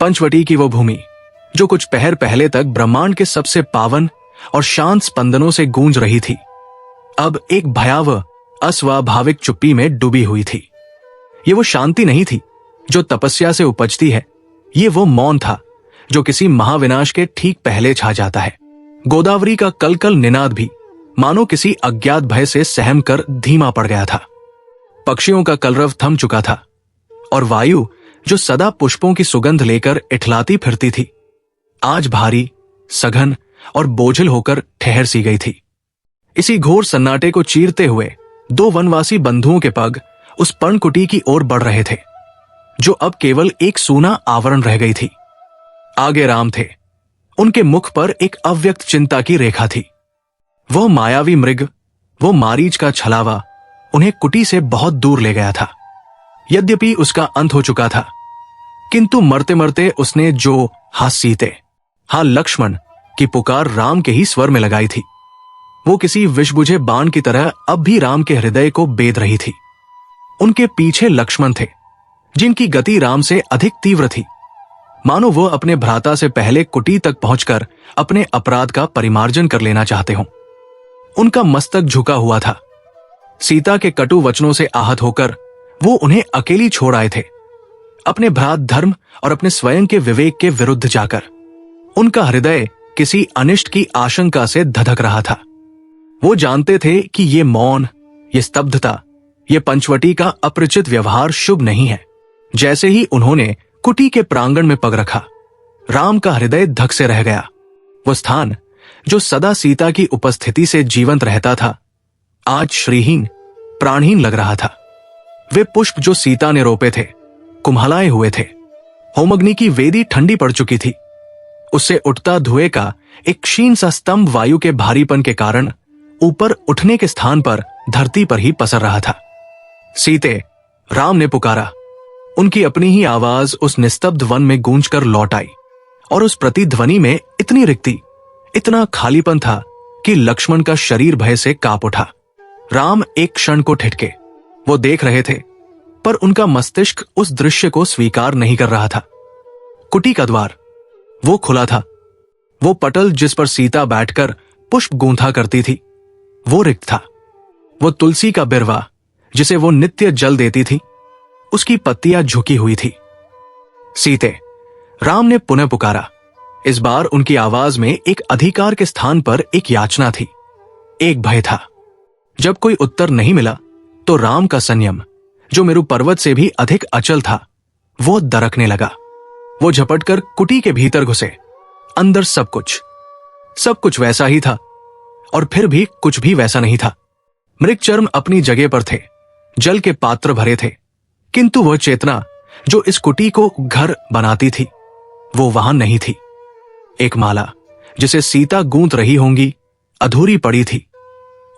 पंचवटी की वो भूमि जो कुछ पहर पहले तक ब्रह्मांड के सबसे पावन और शांत स्पंदनों से गूंज रही थी, अब एक भयावह अस्वाभाविक चुप्पी में डूबी हुई थी। ये वो शांति नहीं थी जो तपस्या से उपजती है, ये वो मौन था जो किसी महाविनाश के ठीक पहले छा जाता है। गोदावरी का कलकल निनाद भी मानो किसी अज्ञात भय से सहम कर धीमा पड़ गया था। पक्षियों का कलरव थम चुका था और वायु जो सदा पुष्पों की सुगंध लेकर इठलाती फिरती थी, आज भारी, सघन और बोझिल होकर ठहर सी गई थी। इसी घोर सन्नाटे को चीरते हुए दो वनवासी बंधुओं के पग उस पर्णकुटी की ओर बढ़ रहे थे, जो अब केवल एक सूना आवरण रह गई थी। आगे राम थे, उनके मुख पर एक अव्यक्त चिंता की रेखा थी। वह मायावी मृग, वो मारीच का छलावा उन्हें कुटी से बहुत दूर ले गया था। यद्यपि उसका अंत हो चुका था, किंतु मरते मरते उसने जो हा सीते, हा लक्ष्मण की पुकार राम के ही स्वर में लगाई थी, वो किसी विष बुझे बाण की तरह अब भी राम के हृदय को बेध रही थी। उनके पीछे लक्ष्मण थे, जिनकी गति राम से अधिक तीव्र थी, मानो वो अपने भ्राता से पहले कुटी तक पहुंचकर अपने अपराध का परिमार्जन कर लेना चाहते हों। उनका मस्तक झुका हुआ था। सीता के कटु वचनों से आहत होकर वो उन्हें अकेली छोड़ आए थे, अपने भ्रात धर्म और अपने स्वयं के विवेक के विरुद्ध जाकर। उनका हृदय किसी अनिष्ट की आशंका से धधक रहा था। वो जानते थे कि ये मौन, ये स्तब्धता, ये पंचवटी का अपरिचित व्यवहार शुभ नहीं है। जैसे ही उन्होंने कुटी के प्रांगण में पग रखा, राम का हृदय धक से रह गया। वो स्थान जो सदा सीता की उपस्थिति से जीवंत रहता था, आज श्रीहीन, प्राणहीन लग रहा था। वे पुष्प जो सीता ने रोपे थे, कुम्हलाए हुए थे। होमग्नि की वेदी ठंडी पड़ चुकी थी। उससे उठता धुएं का एक क्षीण सा स्तंभ वायु के भारीपन के कारण ऊपर उठने के स्थान पर धरती पर ही पसर रहा था। सीते, राम ने पुकारा। उनकी अपनी ही आवाज उस निस्तब्ध वन में गूंजकर लौट आई, और उस प्रतिध्वनि में इतनी रिक्ति, इतना खालीपन था कि लक्ष्मण का शरीर भय से कांप उठा। राम एक क्षण को ठिठके। वो देख रहे थे, पर उनका मस्तिष्क उस दृश्य को स्वीकार नहीं कर रहा था। कुटी का द्वार वो खुला था। वो पटल जिस पर सीता बैठकर पुष्प गूंथा करती थी, वो रिक्त था। वो तुलसी का बिरवा जिसे वो नित्य जल देती थी, उसकी पत्तियां झुकी हुई थी। सीते, राम ने पुनः पुकारा। इस बार उनकी आवाज में एक अधिकार के स्थान पर एक याचना थी, एक भय था। जब कोई उत्तर नहीं मिला तो राम का संयम, जो मेरु पर्वत से भी अधिक अचल था, वो दरकने लगा। वो झपटकर कुटी के भीतर घुसे। अंदर सब कुछ वैसा ही था, और फिर भी कुछ भी वैसा नहीं था। मृगचर्म अपनी जगह पर थे, जल के पात्र भरे थे, किंतु वह चेतना जो इस कुटी को घर बनाती थी, वो वहां नहीं थी। एक माला जिसे सीता गूंथ रही होंगी, अधूरी पड़ी थी।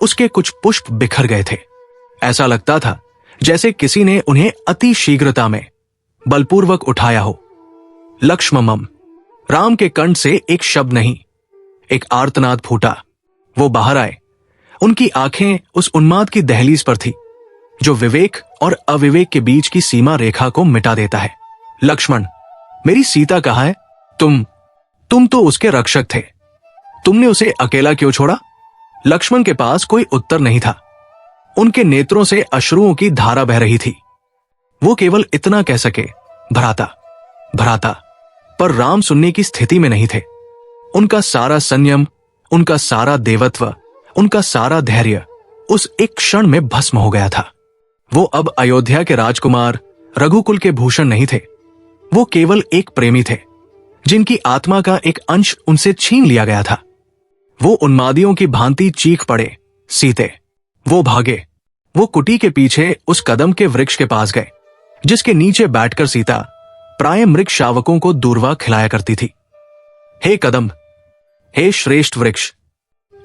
उसके कुछ पुष्प बिखर गए थे। ऐसा लगता था जैसे किसी ने उन्हें अति शीघ्रता में बलपूर्वक उठाया हो। लक्ष्मणम, राम के कंठ से एक शब्द नहीं, एक आर्तनाद फूटा। वो बाहर आए। उनकी आंखें उस उन्माद की दहलीज पर थी जो विवेक और अविवेक के बीच की सीमा रेखा को मिटा देता है। लक्ष्मण, मेरी सीता कहाँ है? तुम तो उसके रक्षक थे, तुमने उसे अकेला क्यों छोड़ा? लक्ष्मण के पास कोई उत्तर नहीं था। उनके नेत्रों से अश्रुओं की धारा बह रही थी। वो केवल इतना कह सके, भ्राता, भ्राता, पर राम सुनने की स्थिति में नहीं थे। उनका सारा संयम, उनका सारा देवत्व, उनका सारा धैर्य उस एक क्षण में भस्म हो गया था। वो अब अयोध्या के राजकुमार, रघुकुल के भूषण नहीं थे। वो केवल एक प्रेमी थे, जिनकी आत्मा का एक अंश उनसे छीन लिया गया था। वो उन्मादियों की भांति चीख पड़े, सीते। वो भागे। वो कुटी के पीछे उस कदम के वृक्ष के पास गए, जिसके नीचे बैठकर सीता प्राय मृग शावकों को दूर्वा खिलाया करती थी। हे कदम, हे श्रेष्ठ वृक्ष,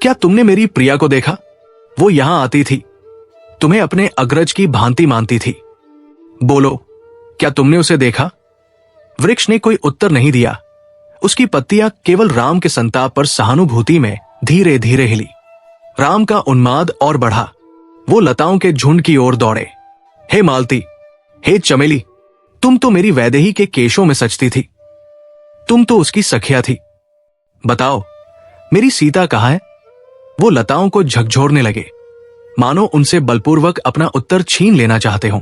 क्या तुमने मेरी प्रिया को देखा? वो यहां आती थी, तुम्हें अपने अग्रज की भांति मानती थी। बोलो, क्या तुमने उसे देखा? वृक्ष ने कोई उत्तर नहीं दिया। उसकी पत्तियां केवल राम के संताप पर सहानुभूति में धीरे धीरे हिली। राम का उन्माद और बढ़ा। वो लताओं के झुंड की ओर दौड़े। हे मालती, हे चमेली, तुम तो मेरी वैदेही के केशों में सचती थी। तुम तो उसकी सखिया थी। बताओ, मेरी सीता कहाँ है? वो लताओं को झकझोरने लगे, मानो उनसे बलपूर्वक अपना उत्तर छीन लेना चाहते हो।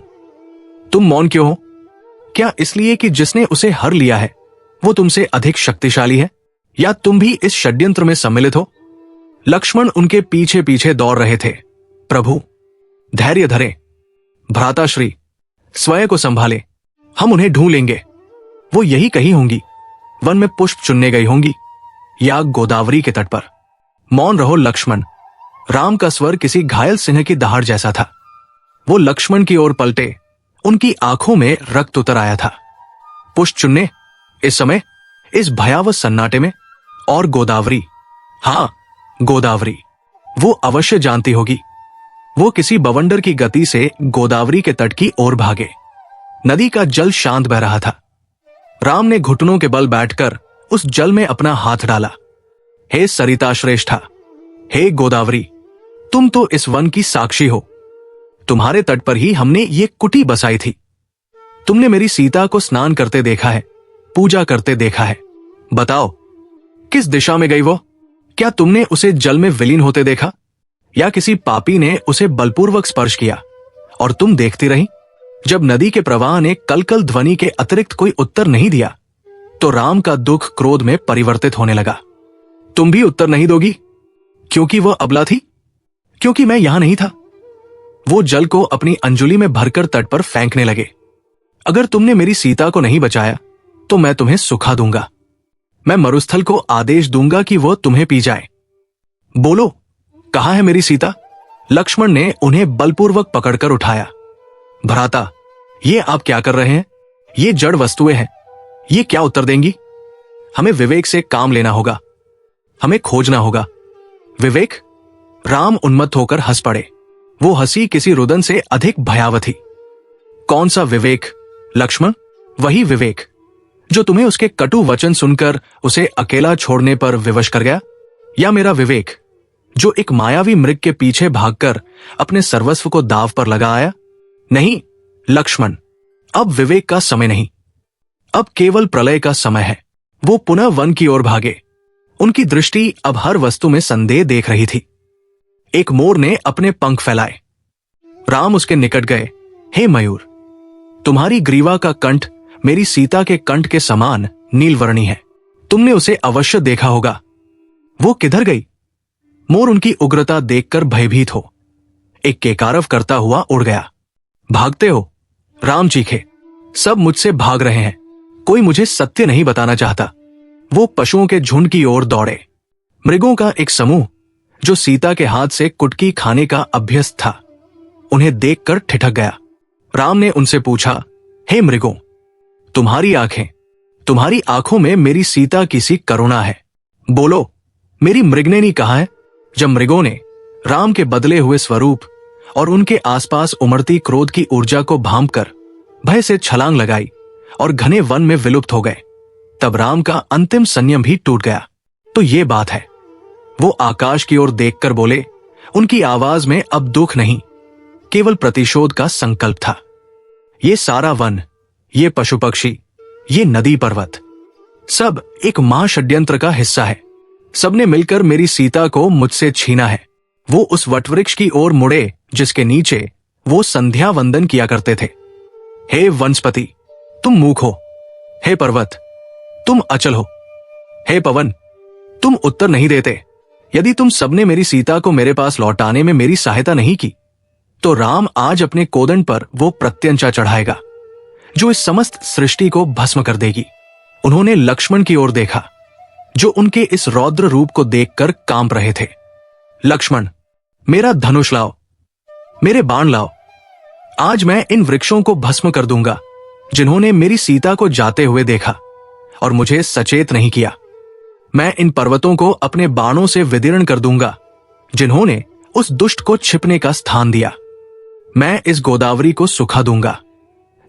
तुम मौन क्यों हो? क्या इसलिए कि जिसने उसे हर लिया है वो तुमसे अधिक शक्तिशाली है, या तुम भी इस षड्यंत्र में सम्मिलित हो? लक्ष्मण उनके पीछे पीछे दौड़ रहे थे। प्रभु, धैर्य धरें। भ्राताश्री, स्वयं को संभाले, हम उन्हें ढूंढ लेंगे। वो यही कही होंगी, वन में पुष्प चुनने गई होंगी, या गोदावरी के तट पर। मौन रहो लक्ष्मण। राम का स्वर किसी घायल सिंह की दहाड़ जैसा था। वो लक्ष्मण की ओर पलटे, उनकी आंखों में रक्त उतर आया था। पुष्प चुनने इस समय, इस भयावह सन्नाटे में? और गोदावरी, हां गोदावरी, वो अवश्य जानती होगी। वो किसी बवंडर की गति से गोदावरी के तट की ओर भागे। नदी का जल शांत बह रहा था। राम ने घुटनों के बल बैठकर उस जल में अपना हाथ डाला। हे सरिता श्रेष्ठा, हे गोदावरी, तुम तो इस वन की साक्षी हो। तुम्हारे तट पर ही हमने ये कुटी बसाई थी। तुमने मेरी सीता को स्नान करते देखा है, पूजा करते देखा है। बताओ, किस दिशा में गई वो? क्या तुमने उसे जल में विलीन होते देखा, या किसी पापी ने उसे बलपूर्वक स्पर्श किया और तुम देखती रही? जब नदी के प्रवाह ने कलकल ध्वनि के अतिरिक्त कोई उत्तर नहीं दिया तो राम का दुख क्रोध में परिवर्तित होने लगा। तुम भी उत्तर नहीं दोगी क्योंकि वह अबला थी, क्योंकि मैं यहां नहीं था? वो जल को अपनी अंजुली में भरकर तट पर फेंकने लगे। अगर तुमने मेरी सीता को नहीं बचाया तो मैं तुम्हें सुखा दूंगा। मैं मरुस्थल को आदेश दूंगा कि वह तुम्हें पी जाए। बोलो, कहां है मेरी सीता? लक्ष्मण ने उन्हें बलपूर्वक पकड़कर उठाया। भ्राता, ये आप क्या कर रहे हैं? ये जड़ वस्तुएं हैं, ये क्या उत्तर देंगी? हमें विवेक से काम लेना होगा, हमें खोजना होगा। विवेक? राम उन्मत्त होकर हंस पड़े। वो हंसी किसी रुदन से अधिक भयावह थी। कौन सा विवेक लक्ष्मण? वही विवेक जो तुम्हें उसके कटु वचन सुनकर उसे अकेला छोड़ने पर विवश कर गया, या मेरा विवेक जो एक मायावी मृग के पीछे भागकर अपने सर्वस्व को दांव पर लगा आया? नहीं लक्ष्मण, अब विवेक का समय नहीं, अब केवल प्रलय का समय है। वो पुनः वन की ओर भागे। उनकी दृष्टि अब हर वस्तु में संदेह देख रही थी। एक मोर ने अपने पंख फैलाए। राम उसके निकट गए। हे मयूर, तुम्हारी ग्रीवा का कंठ मेरी सीता के कंठ के समान नीलवर्णी है। तुमने उसे अवश्य देखा होगा। वो किधर गई? मोर उनकी उग्रता देखकर भयभीत हो एक केकारव करता हुआ उड़ गया। भागते हो? राम चीखे। सब मुझसे भाग रहे हैं, कोई मुझे सत्य नहीं बताना चाहता। वो पशुओं के झुंड की ओर दौड़े। मृगों का एक समूह जो सीता के हाथ से कुटकी खाने का अभ्यस्त था, उन्हें देखकर ठिठक गया। राम ने उनसे पूछा, हे मृगों, तुम्हारी आंखों में मेरी सीता की सी करुणा है। बोलो, मेरी मृगनैनी कहाँ है? जब मृगों ने राम के बदले हुए स्वरूप और उनके आसपास उमड़ती क्रोध की ऊर्जा को भांपकर भय से छलांग लगाई और घने वन में विलुप्त हो गए, तब राम का अंतिम संयम भी टूट गया। तो ये बात है। वो आकाश की ओर देखकर बोले। उनकी आवाज में अब दुख नहीं, केवल प्रतिशोध का संकल्प था। ये सारा वन, ये पशु पक्षी, ये नदी पर्वत, सब एक महाषड्यंत्र का हिस्सा है। सबने मिलकर मेरी सीता को मुझसे छीना है। वो उस वटवृक्ष की ओर मुड़े जिसके नीचे वो संध्या वंदन किया करते थे। हे वनस्पति, तुम मूक हो। हे पर्वत, तुम अचल हो। हे पवन, तुम उत्तर नहीं देते। यदि तुम सबने मेरी सीता को मेरे पास लौटाने में मेरी सहायता नहीं की तो राम आज अपने कोदंड पर वो प्रत्यंचा चढ़ाएगा जो इस समस्त सृष्टि को भस्म कर देगी। उन्होंने लक्ष्मण की ओर देखा जो उनके इस रौद्र रूप को देखकर कांप रहे थे। लक्ष्मण, मेरा धनुष लाओ, मेरे बाण लाओ। आज मैं इन वृक्षों को भस्म कर दूंगा जिन्होंने मेरी सीता को जाते हुए देखा और मुझे सचेत नहीं किया। मैं इन पर्वतों को अपने बाणों से विदीर्ण कर दूंगा जिन्होंने उस दुष्ट को छिपने का स्थान दिया। मैं इस गोदावरी को सुखा दूंगा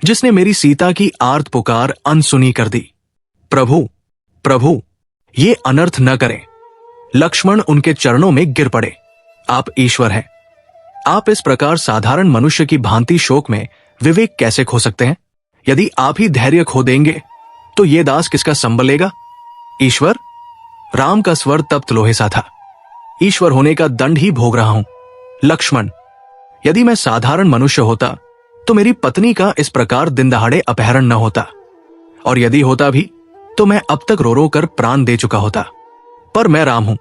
जिसने मेरी सीता की आर्त पुकार अनसुनी कर दी। प्रभु, प्रभु, ये अनर्थ न करें। लक्ष्मण उनके चरणों में गिर पड़े। आप ईश्वर हैं। आप इस प्रकार साधारण मनुष्य की भांति शोक में विवेक कैसे खो सकते हैं? यदि आप ही धैर्य खो देंगे तो ये दास किसका संबल लेगा? ईश्वर? राम का स्वर तप्त लोहे सा था। ईश्वर होने का दंड ही भोग रहा हूं। लक्ष्मण, यदि मैं साधारण मनुष्य होता तो मेरी पत्नी का इस प्रकार दिन दहाड़े अपहरण न होता, और यदि होता भी तो मैं अब तक रो रो कर प्राण दे चुका होता। पर मैं राम हूं,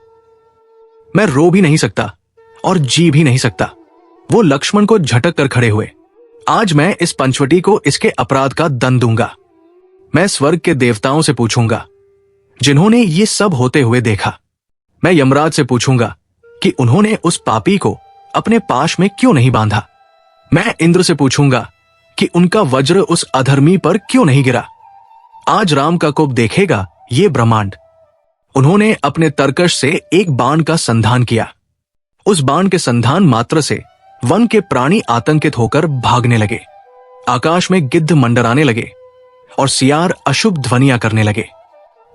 मैं रो भी नहीं सकता और जी भी नहीं सकता। वो लक्ष्मण को झटक कर खड़े हुए। आज मैं इस पंचवटी को इसके अपराध का दंड दूंगा। मैं स्वर्ग के देवताओं से पूछूंगा जिन्होंने ये सब होते हुए देखा। मैं यमराज से पूछूंगा कि उन्होंने उस पापी को अपने पाश में क्यों नहीं बांधा। मैं इंद्र से पूछूंगा कि उनका वज्र उस अधर्मी पर क्यों नहीं गिरा। आज राम का कोप देखेगा ये ब्रह्मांड। उन्होंने अपने तरकश से एक बाण का संधान किया। उस बाण के संधान मात्र से वन के प्राणी आतंकित होकर भागने लगे। आकाश में गिद्ध मंडराने लगे और सियार अशुभ ध्वनियां करने लगे।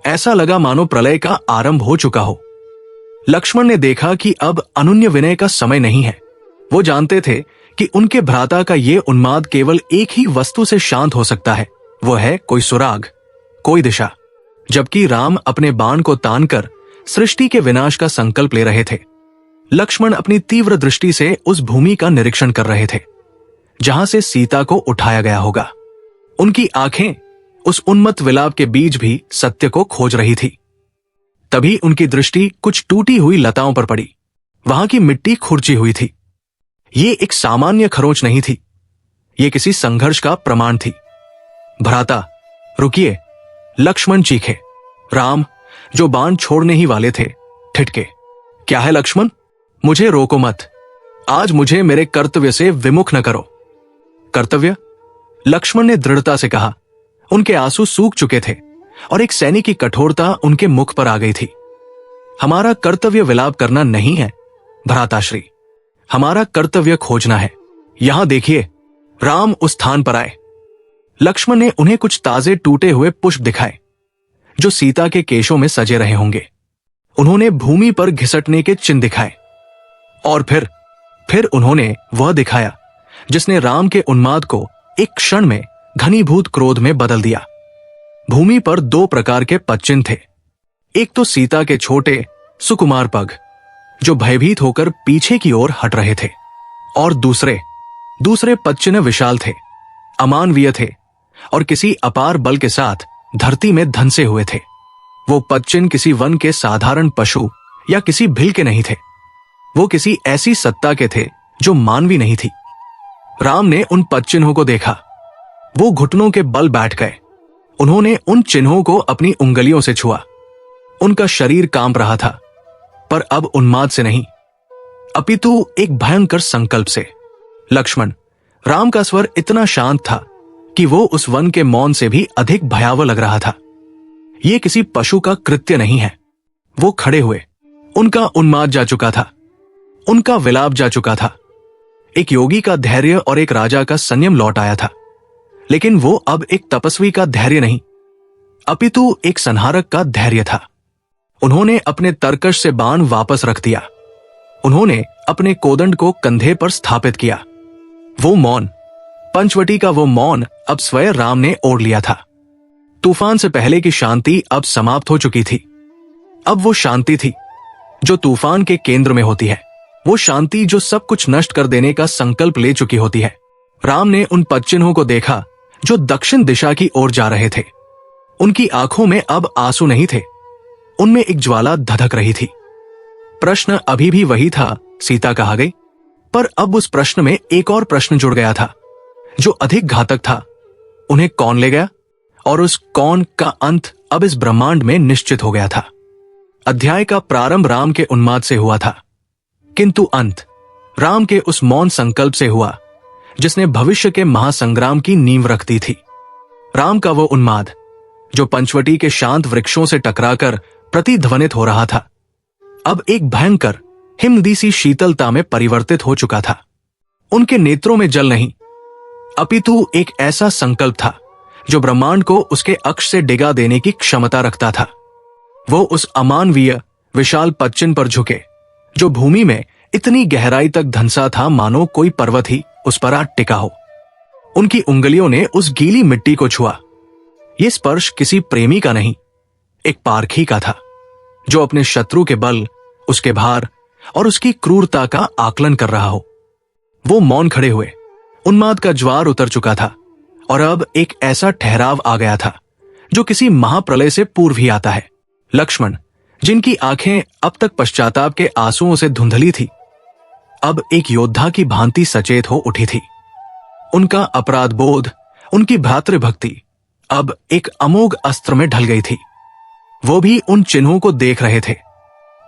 ऐसा लगा मानो प्रलय का आरंभ हो चुका हो। लक्ष्मण ने देखा कि अब अनुन्य विनय का समय नहीं है। वो जानते थे कि उनके भ्राता का ये उन्माद केवल एक ही वस्तु से शांत हो सकता है, वो है कोई सुराग, कोई दिशा। जबकि राम अपने बाण को तानकर सृष्टि के विनाश का संकल्प ले रहे थे, लक्ष्मण अपनी तीव्र दृष्टि से उस भूमि का निरीक्षण कर रहे थे जहां से सीता को उठाया गया होगा। उनकी आंखें उस उन्मत्त विलाप के बीच भी सत्य को खोज रही थी। तभी उनकी दृष्टि कुछ टूटी हुई लताओं पर पड़ी। वहां की मिट्टी खुरची हुई थी। ये एक सामान्य खरोंच नहीं थी, ये किसी संघर्ष का प्रमाण थी। भ्राता रुकिए, लक्ष्मण चीखे। राम, जो बाण छोड़ने ही वाले थे, ठिठके। क्या है लक्ष्मण? मुझे रोको मत। आज मुझे मेरे कर्तव्य से विमुख न करो। कर्तव्य? लक्ष्मण ने दृढ़ता से कहा। उनके आंसू सूख चुके थे और एक सैनिक की कठोरता उनके मुख पर आ गई थी। हमारा कर्तव्य विलाप करना नहीं है भ्राताश्री, हमारा कर्तव्य खोजना है। यहां देखिए। राम उस स्थान पर आए। लक्ष्मण ने उन्हें कुछ ताजे टूटे हुए पुष्प दिखाए जो सीता के केशों में सजे रहे होंगे। उन्होंने भूमि पर घिसटने के चिन्ह दिखाए और फिर उन्होंने वह दिखाया जिसने राम के उन्माद को एक क्षण में घनीभूत क्रोध में बदल दिया। भूमि पर दो प्रकार के पदचिन्ह थे। एक तो सीता के छोटे सुकुमार पग जो भयभीत होकर पीछे की ओर हट रहे थे, और दूसरे पदचिन्ह विशाल थे, अमानवीय थे और किसी अपार बल के साथ धरती में धंसे हुए थे। वो पदचिन्ह किसी वन के साधारण पशु या किसी भिल के नहीं थे, वो किसी ऐसी सत्ता के थे जो मानवी नहीं थी। राम ने उन पदचिन्हों को देखा। वो घुटनों के बल बैठ गए। उन्होंने उन चिन्हों को अपनी उंगलियों से छुआ। उनका शरीर कांप रहा था, पर अब उन्माद से नहीं, अपितु एक भयंकर संकल्प से। लक्ष्मण, राम का स्वर इतना शांत था कि वो उस वन के मौन से भी अधिक भयावह लग रहा था। ये किसी पशु का कृत्य नहीं है। वो खड़े हुए। उनका उन्माद जा चुका था, उनका विलाप जा चुका था। एक योगी का धैर्य और एक राजा का संयम लौट आया था, लेकिन वो अब एक तपस्वी का धैर्य नहीं, अपितु एक संहारक का धैर्य था। उन्होंने अपने तरकश से बाण वापस रख दिया। उन्होंने अपने कोदंड को कंधे पर स्थापित किया। वो मौन, पंचवटी का वो मौन अब स्वयं राम ने ओढ़ लिया था। तूफान से पहले की शांति अब समाप्त हो चुकी थी। अब वो शांति थी जो तूफान के केंद्र में होती है, वो शांति जो सब कुछ नष्ट कर देने का संकल्प ले चुकी होती है। राम ने उन पदचिन्हों को देखा जो दक्षिण दिशा की ओर जा रहे थे। उनकी आंखों में अब आंसू नहीं थे, उनमें एक ज्वाला धधक रही थी। प्रश्न अभी भी वही था, सीता कहाँ गई? पर अब उस प्रश्न में एक और प्रश्न जुड़ गया था जो अधिक घातक था। उन्हें कौन ले गया? और उस कौन का अंत अब इस ब्रह्मांड में निश्चित हो गया था। अध्याय का प्रारंभ राम के उन्माद से हुआ था, किंतु अंत राम के उस मौन संकल्प से हुआ जिसने भविष्य के महासंग्राम की नींव रख दी थी। राम का वो उन्माद जो पंचवटी के शांत वृक्षों से टकराकर प्रतिध्वनित हो रहा था, अब एक भयंकर हिमनदी सी शीतलता में परिवर्तित हो चुका था। उनके नेत्रों में जल नहीं, अपितु एक ऐसा संकल्प था जो ब्रह्मांड को उसके अक्ष से डिगा देने की क्षमता रखता था। वो उस अमानवीय विशाल पदचिन्ह पर झुके जो भूमि में इतनी गहराई तक धंसा था मानो कोई पर्वत ही उस पर आ टिका हो। उनकी उंगलियों ने उस गीली मिट्टी को छुआ। ये स्पर्श किसी प्रेमी का नहीं, एक पारखी का था, जो अपने शत्रु के बल, उसके भार और उसकी क्रूरता का आकलन कर रहा हो। वो मौन खड़े हुए। उन्माद का ज्वार उतर चुका था और अब एक ऐसा ठहराव आ गया था जो किसी महाप्रलय से पूर्व ही आता है। लक्ष्मण, जिनकी आंखें अब तक पश्चाताप के आंसुओं से धुंधली थी, अब एक योद्धा की भांति सचेत हो उठी थी। उनका अपराध बोध, उनकी भ्रातृभक्ति अब एक अमोघ अस्त्र में ढल गई थी। वो भी उन चिन्हों को देख रहे थे।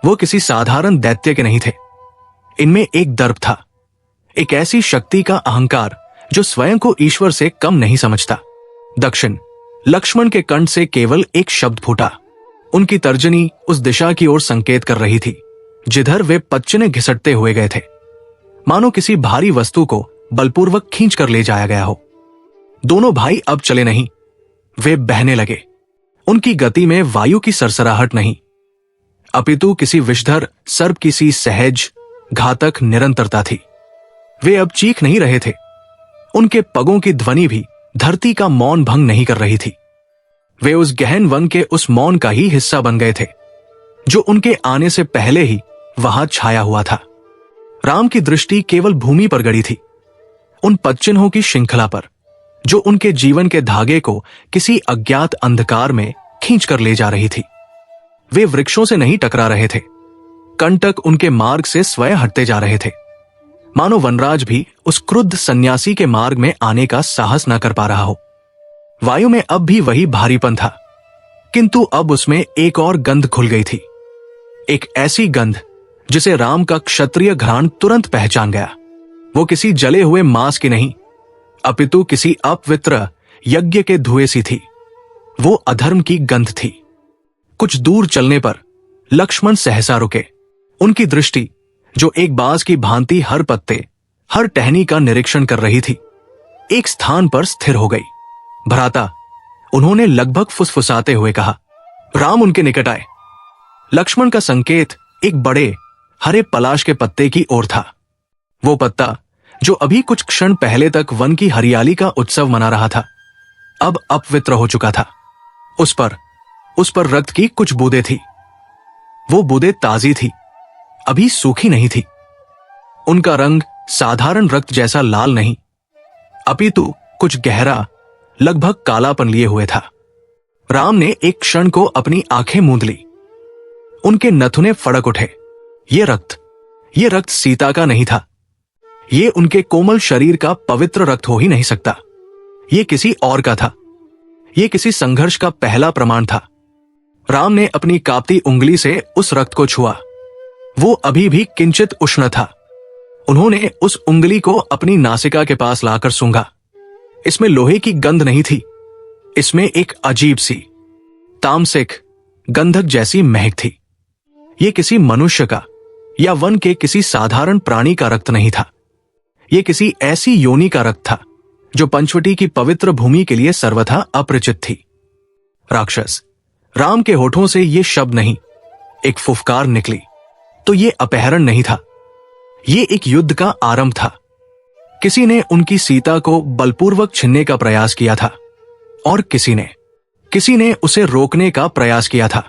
वो किसी साधारण दैत्य के नहीं थे। इनमें एक दर्प था, एक ऐसी शक्ति का अहंकार जो स्वयं को ईश्वर से कम नहीं समझता। दक्षिण। लक्ष्मण के कंठ से केवल एक शब्द फूटा। उनकी तर्जनी उस दिशा की ओर संकेत कर रही थी जिधर वे पच्चने घिसटते हुए गए थे, मानो किसी भारी वस्तु को बलपूर्वक खींच कर ले जाया गया हो। दोनों भाई अब चले नहीं, वे बहने लगे। उनकी गति में वायु की सरसराहट नहीं, अपितु किसी विषधर सर्प की सी सहज घातक निरंतरता थी। वे अब चीख नहीं रहे थे। उनके पगों की ध्वनि भी धरती का मौन भंग नहीं कर रही थी। वे उस गहन वन के उस मौन का ही हिस्सा बन गए थे जो उनके आने से पहले ही वहां छाया हुआ था। राम की दृष्टि केवल भूमि पर गड़ी थी, उन पदचिन्हों की श्रृंखला पर जो उनके जीवन के धागे को किसी अज्ञात अंधकार में खींच कर ले जा रही थी। वे वृक्षों से नहीं टकरा रहे थे, कंटक उनके मार्ग से स्वयं हटते जा रहे थे, मानो वनराज भी उस क्रुद्ध सन्यासी के मार्ग में आने का साहस न कर पा रहा हो। वायु में अब भी वही भारीपन था, किंतु अब उसमें एक और गंध खुल गई थी, एक ऐसी गंध जिसे राम का क्षत्रिय घ्राण तुरंत पहचान गया। वो किसी जले हुए मांस की नहीं, अपितु किसी अपवित्र यज्ञ के धुएं सी थी। वो अधर्म की गंध थी। कुछ दूर चलने पर लक्ष्मण सहसा रुके। उनकी दृष्टि, जो एक बाज की भांति हर पत्ते, हर टहनी का निरीक्षण कर रही थी, एक स्थान पर स्थिर हो गई। भ्राता, उन्होंने लगभग फुसफुसाते हुए कहा। राम उनके निकट आए। लक्ष्मण का संकेत एक बड़े हरे पलाश के पत्ते की ओर था। वो पत्ता जो अभी कुछ क्षण पहले तक वन की हरियाली का उत्सव मना रहा था, अब अपवित्र हो चुका था। उस पर रक्त की कुछ बूंदें थी। वो बूंदें ताजी थी, अभी सूखी नहीं थी। उनका रंग साधारण रक्त जैसा लाल नहीं, अपितु कुछ गहरा, लगभग कालापन लिए हुए था। राम ने एक क्षण को अपनी आंखें मूंद ली। उनके नथुने फड़क उठे। ये रक्त सीता का नहीं था। ये उनके कोमल शरीर का पवित्र रक्त हो ही नहीं सकता। ये किसी और का था। ये किसी संघर्ष का पहला प्रमाण था। राम ने अपनी कांपती उंगली से उस रक्त को छुआ। वो अभी भी किंचित उष्ण था। उन्होंने उस उंगली को अपनी नासिका के पास लाकर सूंघा। इसमें लोहे की गंध नहीं थी, इसमें एक अजीब सी, तामसिक, गंधक जैसी महक थी। ये किसी मनुष्य का या वन के किसी साधारण प्राणी का रक्त नहीं था। ये किसी ऐसी योनि का रक्त था जो पंचवटी की पवित्र भूमि के लिए सर्वथा अपरिचित थी। राक्षस। राम के होठों से ये शब्द नहीं, एक फुफकार निकली। तो ये अपहरण नहीं था, ये एक युद्ध का आरंभ था। किसी ने उनकी सीता को बलपूर्वक छीनने का प्रयास किया था और किसी ने उसे रोकने का प्रयास किया था।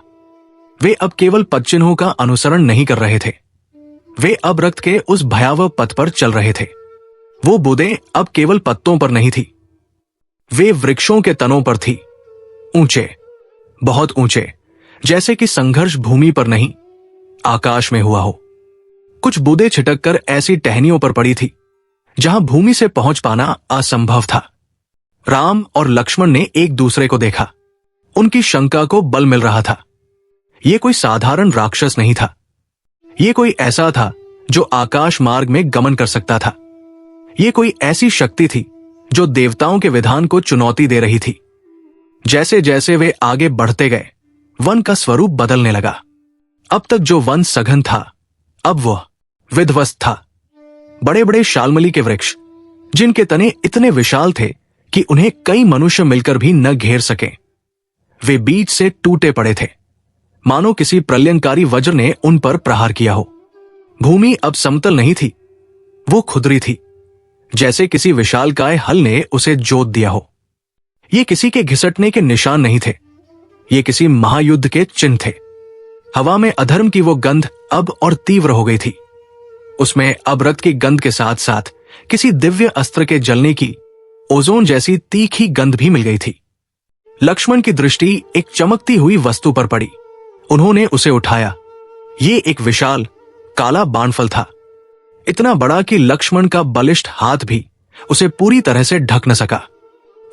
वे अब केवल पदचिन्हों का अनुसरण नहीं कर रहे थे, वे अब रक्त के उस भयावह पथ पर चल रहे थे। वो बूंदें अब केवल पत्तों पर नहीं थी, वे वृक्षों के तनों पर थी, ऊंचे, बहुत ऊंचे, जैसे कि संघर्ष भूमि पर नहीं, आकाश में हुआ हो। कुछ बूंदें छिटक कर ऐसी टहनियों पर पड़ी थी जहां भूमि से पहुंच पाना असंभव था। राम और लक्ष्मण ने एक दूसरे को देखा। उनकी शंका को बल मिल रहा था। यह कोई साधारण राक्षस नहीं था, यह कोई ऐसा था जो आकाश मार्ग में गमन कर सकता था। यह कोई ऐसी शक्ति थी जो देवताओं के विधान को चुनौती दे रही थी। जैसे जैसे वे आगे बढ़ते गए, वन का स्वरूप बदलने लगा। अब तक जो वन सघन था, अब वह विध्वस्त था। बड़े बड़े शालमली के वृक्ष, जिनके तने इतने विशाल थे कि उन्हें कई मनुष्य मिलकर भी न घेर सके, वे बीच से टूटे पड़े थे, मानो किसी प्रलयंकारी वज्र ने उन पर प्रहार किया हो। भूमि अब समतल नहीं थी, वो खुदरी थी, जैसे किसी विशालकाय हल ने उसे जोत दिया हो। ये किसी के घिसटने के निशान नहीं थे, ये किसी महायुद्ध के चिन्ह थे। हवा में अधर्म की वो गंध अब और तीव्र हो गई थी। उसमें अब रक्त की गंध के साथ साथ किसी दिव्य अस्त्र के जलने की ओजोन जैसी तीखी गंध भी मिल गई थी। लक्ष्मण की दृष्टि एक चमकती हुई वस्तु पर पड़ी। उन्होंने उसे उठाया। ये एक विशाल काला बाणफल था, इतना बड़ा कि लक्ष्मण का बलिष्ठ हाथ भी उसे पूरी तरह से ढक न सका।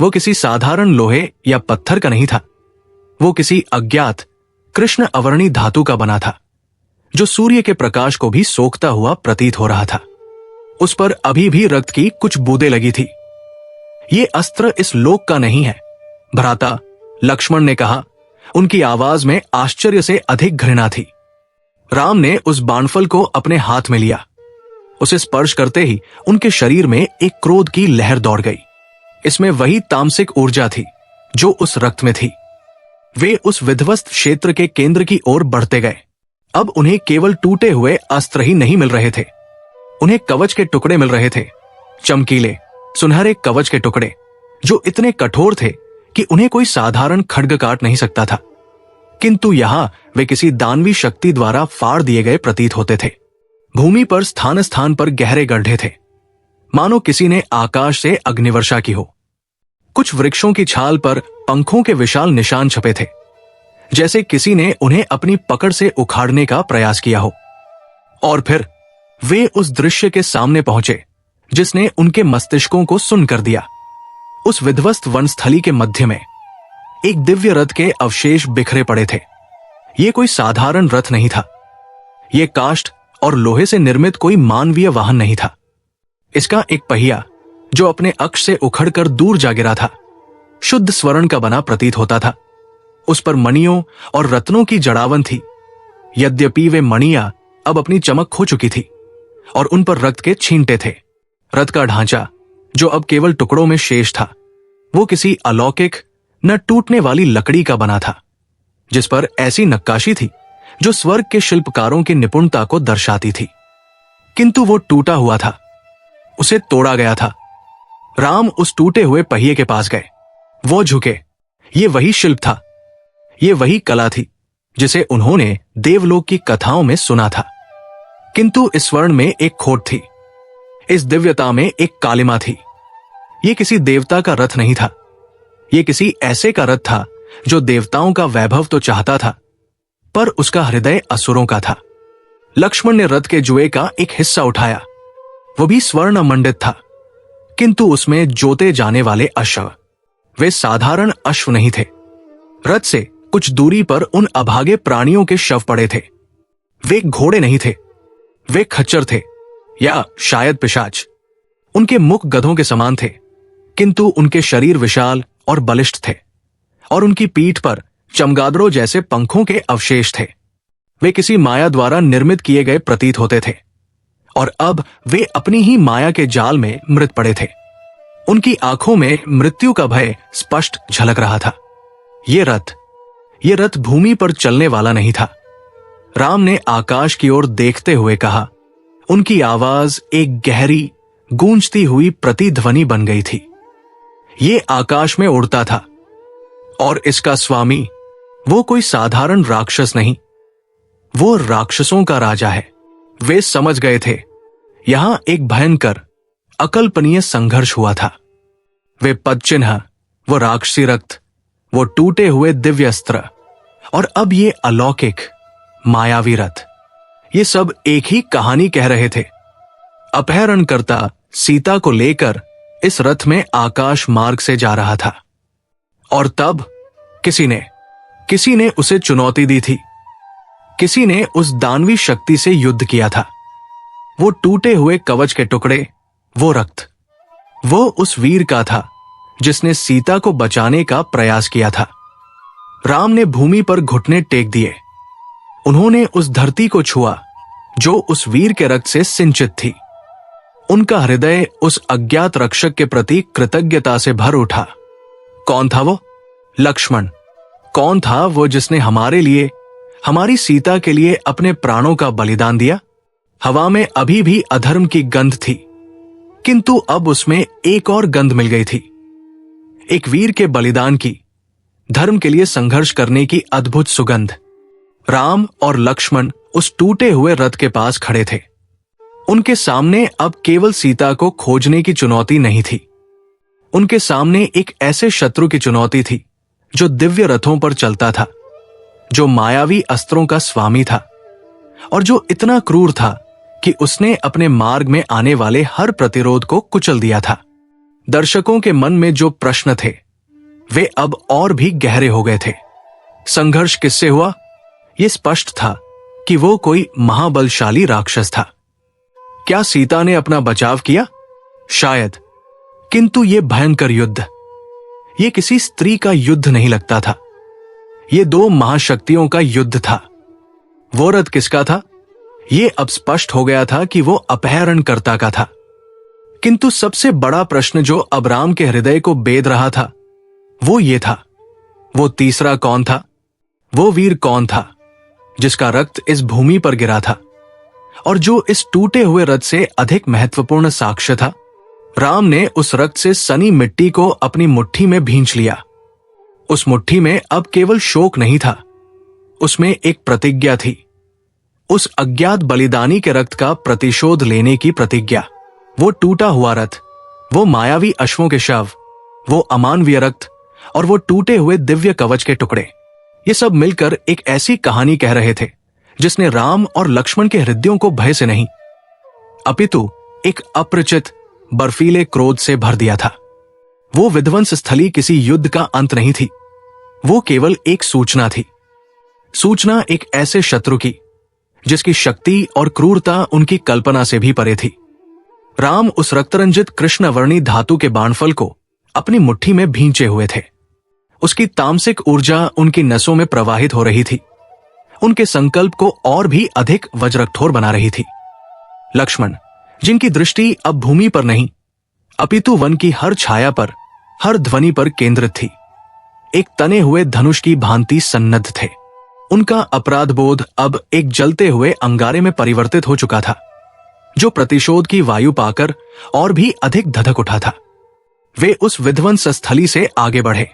वो किसी साधारण लोहे या पत्थर का नहीं था, वो किसी अज्ञात कृष्ण अवर्णी धातु का बना था, जो सूर्य के प्रकाश को भी सोखता हुआ प्रतीत हो रहा था। उस पर अभी भी रक्त की कुछ बूंदें लगी थी। ये अस्त्र इस लोक का नहीं है, भ्राता, लक्ष्मण ने कहा। उनकी आवाज में आश्चर्य से अधिक घृणा थी। राम ने उस बाणफल को अपने हाथ में लिया। उसे स्पर्श करते ही उनके शरीर में एक क्रोध की लहर दौड़ गई। इसमें वही तामसिक ऊर्जा थी जो उस रक्त में थी। वे उस विध्वस्त क्षेत्र के केंद्र की ओर बढ़ते गए। अब उन्हें केवल टूटे हुए अस्त्र ही नहीं मिल रहे थे, उन्हें कवच के टुकड़े मिल रहे थे, चमकीले सुनहरे कवच के टुकड़े, जो इतने कठोर थे कि उन्हें कोई साधारण खड्ग काट नहीं सकता था। किंतु यहां वे किसी दानवी शक्ति द्वारा फाड़ दिए गए प्रतीत होते थे। भूमि पर स्थान स्थान पर गहरे गड्ढे थे, मानो किसी ने आकाश से अग्निवर्षा की हो। कुछ वृक्षों की छाल पर पंखों के विशाल निशान छपे थे, जैसे किसी ने उन्हें अपनी पकड़ से उखाड़ने का प्रयास किया हो। और फिर वे उस दृश्य के सामने पहुंचे जिसने उनके मस्तिष्कों को सुन कर दिया। उस विध्वस्त वनस्थली के मध्य में एक दिव्य रथ के अवशेष बिखरे पड़े थे। ये कोई साधारण रथ नहीं था, ये काष्ठ और लोहे से निर्मित कोई मानवीय वाहन नहीं था। इसका एक पहिया, जो अपने अक्ष से उखड़कर दूर जा गिरा था, शुद्ध स्वर्ण का बना प्रतीत होता था। उस पर मणियों और रत्नों की जड़ावन थी। यद्यपि वे मणियां अब अपनी चमक खो चुकी थी और उन पर रक्त के छींटे थे। रथ का ढांचा, जो अब केवल टुकड़ों में शेष था, वो किसी अलौकिक न टूटने वाली लकड़ी का बना था, जिस पर ऐसी नक्काशी थी जो स्वर्ग के शिल्पकारों की निपुणता को दर्शाती थी। किंतु वो टूटा हुआ था, उसे तोड़ा गया था। राम उस टूटे हुए पहिए के पास गए। वो झुके। ये वही शिल्प था, ये वही कला थी जिसे उन्होंने देवलोक की कथाओं में सुना था। किंतु इस स्वर्ण में एक खोट थी, इस दिव्यता में एक कालिमा थी। ये किसी देवता का रथ नहीं था, ये किसी ऐसे का रथ था जो देवताओं का वैभव तो चाहता था, पर उसका हृदय असुरों का था। लक्ष्मण ने रथ के जुए का एक हिस्सा उठाया। वो भी स्वर्ण मंडित था, किंतु उसमें जोते जाने वाले अश्व, वे साधारण अश्व नहीं थे। रथ से कुछ दूरी पर उन अभागे प्राणियों के शव पड़े थे। वे घोड़े नहीं थे, वे खच्चर थे, या शायद पिशाच। उनके मुख गधों के समान थे, किंतु उनके शरीर विशाल और बलिष्ठ थे, और उनकी पीठ पर चमगादड़ों जैसे पंखों के अवशेष थे। वे किसी माया द्वारा निर्मित किए गए प्रतीत होते थे, और अब वे अपनी ही माया के जाल में मृत पड़े थे। उनकी आंखों में मृत्यु का भय स्पष्ट झलक रहा था। ये रथ भूमि पर चलने वाला नहीं था। राम ने आकाश की ओर देखते हुए कहा। उनकी आवाज एक गहरी गूंजती हुई प्रतिध्वनि बन गई थी। ये आकाश में उड़ता था, और इसका स्वामी वो कोई साधारण राक्षस नहीं, वो राक्षसों का राजा है। वे समझ गए थे यहां एक भयंकर अकल्पनीय संघर्ष हुआ था। वे पदचिन्ह, वो राक्षसी रक्त, वो टूटे हुए दिव्य अस्त्र, और अब ये अलौकिक मायावी रथ, ये सब एक ही कहानी कह रहे थे। अपहरणकर्ता सीता को लेकर इस रथ में आकाश मार्ग से जा रहा था, और तब किसी ने उसे चुनौती दी थी। किसी ने उस दानवी शक्ति से युद्ध किया था। वो टूटे हुए कवच के टुकड़े, वो रक्त, वो उस वीर का था जिसने सीता को बचाने का प्रयास किया था। राम ने भूमि पर घुटने टेक दिए। उन्होंने उस धरती को छुआ जो उस वीर के रक्त से सिंचित थी। उनका हृदय उस अज्ञात रक्षक के प्रति कृतज्ञता से भर उठा। कौन था वो? लक्ष्मण। कौन था वो जिसने हमारे लिए, हमारी सीता के लिए अपने प्राणों का बलिदान दिया? हवा में अभी भी अधर्म की गंध थी, किंतु अब उसमें एक और गंध मिल गई थी, एक वीर के बलिदान की, धर्म के लिए संघर्ष करने की अद्भुत सुगंध। राम और लक्ष्मण उस टूटे हुए रथ के पास खड़े थे। उनके सामने अब केवल सीता को खोजने की चुनौती नहीं थी, उनके सामने एक ऐसे शत्रु की चुनौती थी जो दिव्य रथों पर चलता था, जो मायावी अस्त्रों का स्वामी था और जो इतना क्रूर था कि उसने अपने मार्ग में आने वाले हर प्रतिरोध को कुचल दिया था। दर्शकों के मन में जो प्रश्न थे वे अब और भी गहरे हो गए थे। संघर्ष किससे हुआ? यह स्पष्ट था कि वो कोई महाबलशाली राक्षस था। क्या सीता ने अपना बचाव किया? शायद, किंतु यह भयंकर युद्ध, यह किसी स्त्री का युद्ध नहीं लगता था। यह दो महाशक्तियों का युद्ध था। वो रथ किसका था? यह अब स्पष्ट हो गया था कि वो अपहरणकर्ता का था। किंतु सबसे बड़ा प्रश्न जो अब राम के हृदय को बेध रहा था वो ये था, वो तीसरा कौन था? वो वीर कौन था जिसका रक्त इस भूमि पर गिरा था और जो इस टूटे हुए रथ से अधिक महत्वपूर्ण साक्ष्य था? राम ने उस रक्त से सनी मिट्टी को अपनी मुट्ठी में भींच लिया। उस मुट्ठी में अब केवल शोक नहीं था, उसमें एक प्रतिज्ञा थी। उस अज्ञात बलिदानी के रक्त का प्रतिशोध लेने की प्रतिज्ञा। वो टूटा हुआ रथ, वो मायावी अश्वों के शव, वो अमानवीय रक्त और वो टूटे हुए दिव्य कवच के टुकड़े, ये सब मिलकर एक ऐसी कहानी कह रहे थे जिसने राम और लक्ष्मण के हृदयों को भय से नहीं अपितु एक अपरिचित बर्फीले क्रोध से भर दिया था। वो विध्वंस स्थली किसी युद्ध का अंत नहीं थी, वो केवल एक सूचना थी। सूचना एक ऐसे शत्रु की जिसकी शक्ति और क्रूरता उनकी कल्पना से भी परे थी। राम उस रक्तरंजित कृष्णवर्णी धातु के बाणफल को अपनी मुट्ठी में भींचे हुए थे। उसकी तामसिक ऊर्जा उनकी नसों में प्रवाहित हो रही थी, उनके संकल्प को और भी अधिक वज्रकठोर बना रही थी। लक्ष्मण, जिनकी दृष्टि अब भूमि पर नहीं अपितु वन की हर छाया पर, हर ध्वनि पर केंद्रित थी, एक तने हुए धनुष की भांति सन्नद्ध थे। उनका अपराध बोध अब एक जलते हुए अंगारे में परिवर्तित हो चुका था, जो प्रतिशोध की वायु पाकर और भी अधिक धधक उठा था। वे उस विध्वंस स्थली से आगे बढ़े।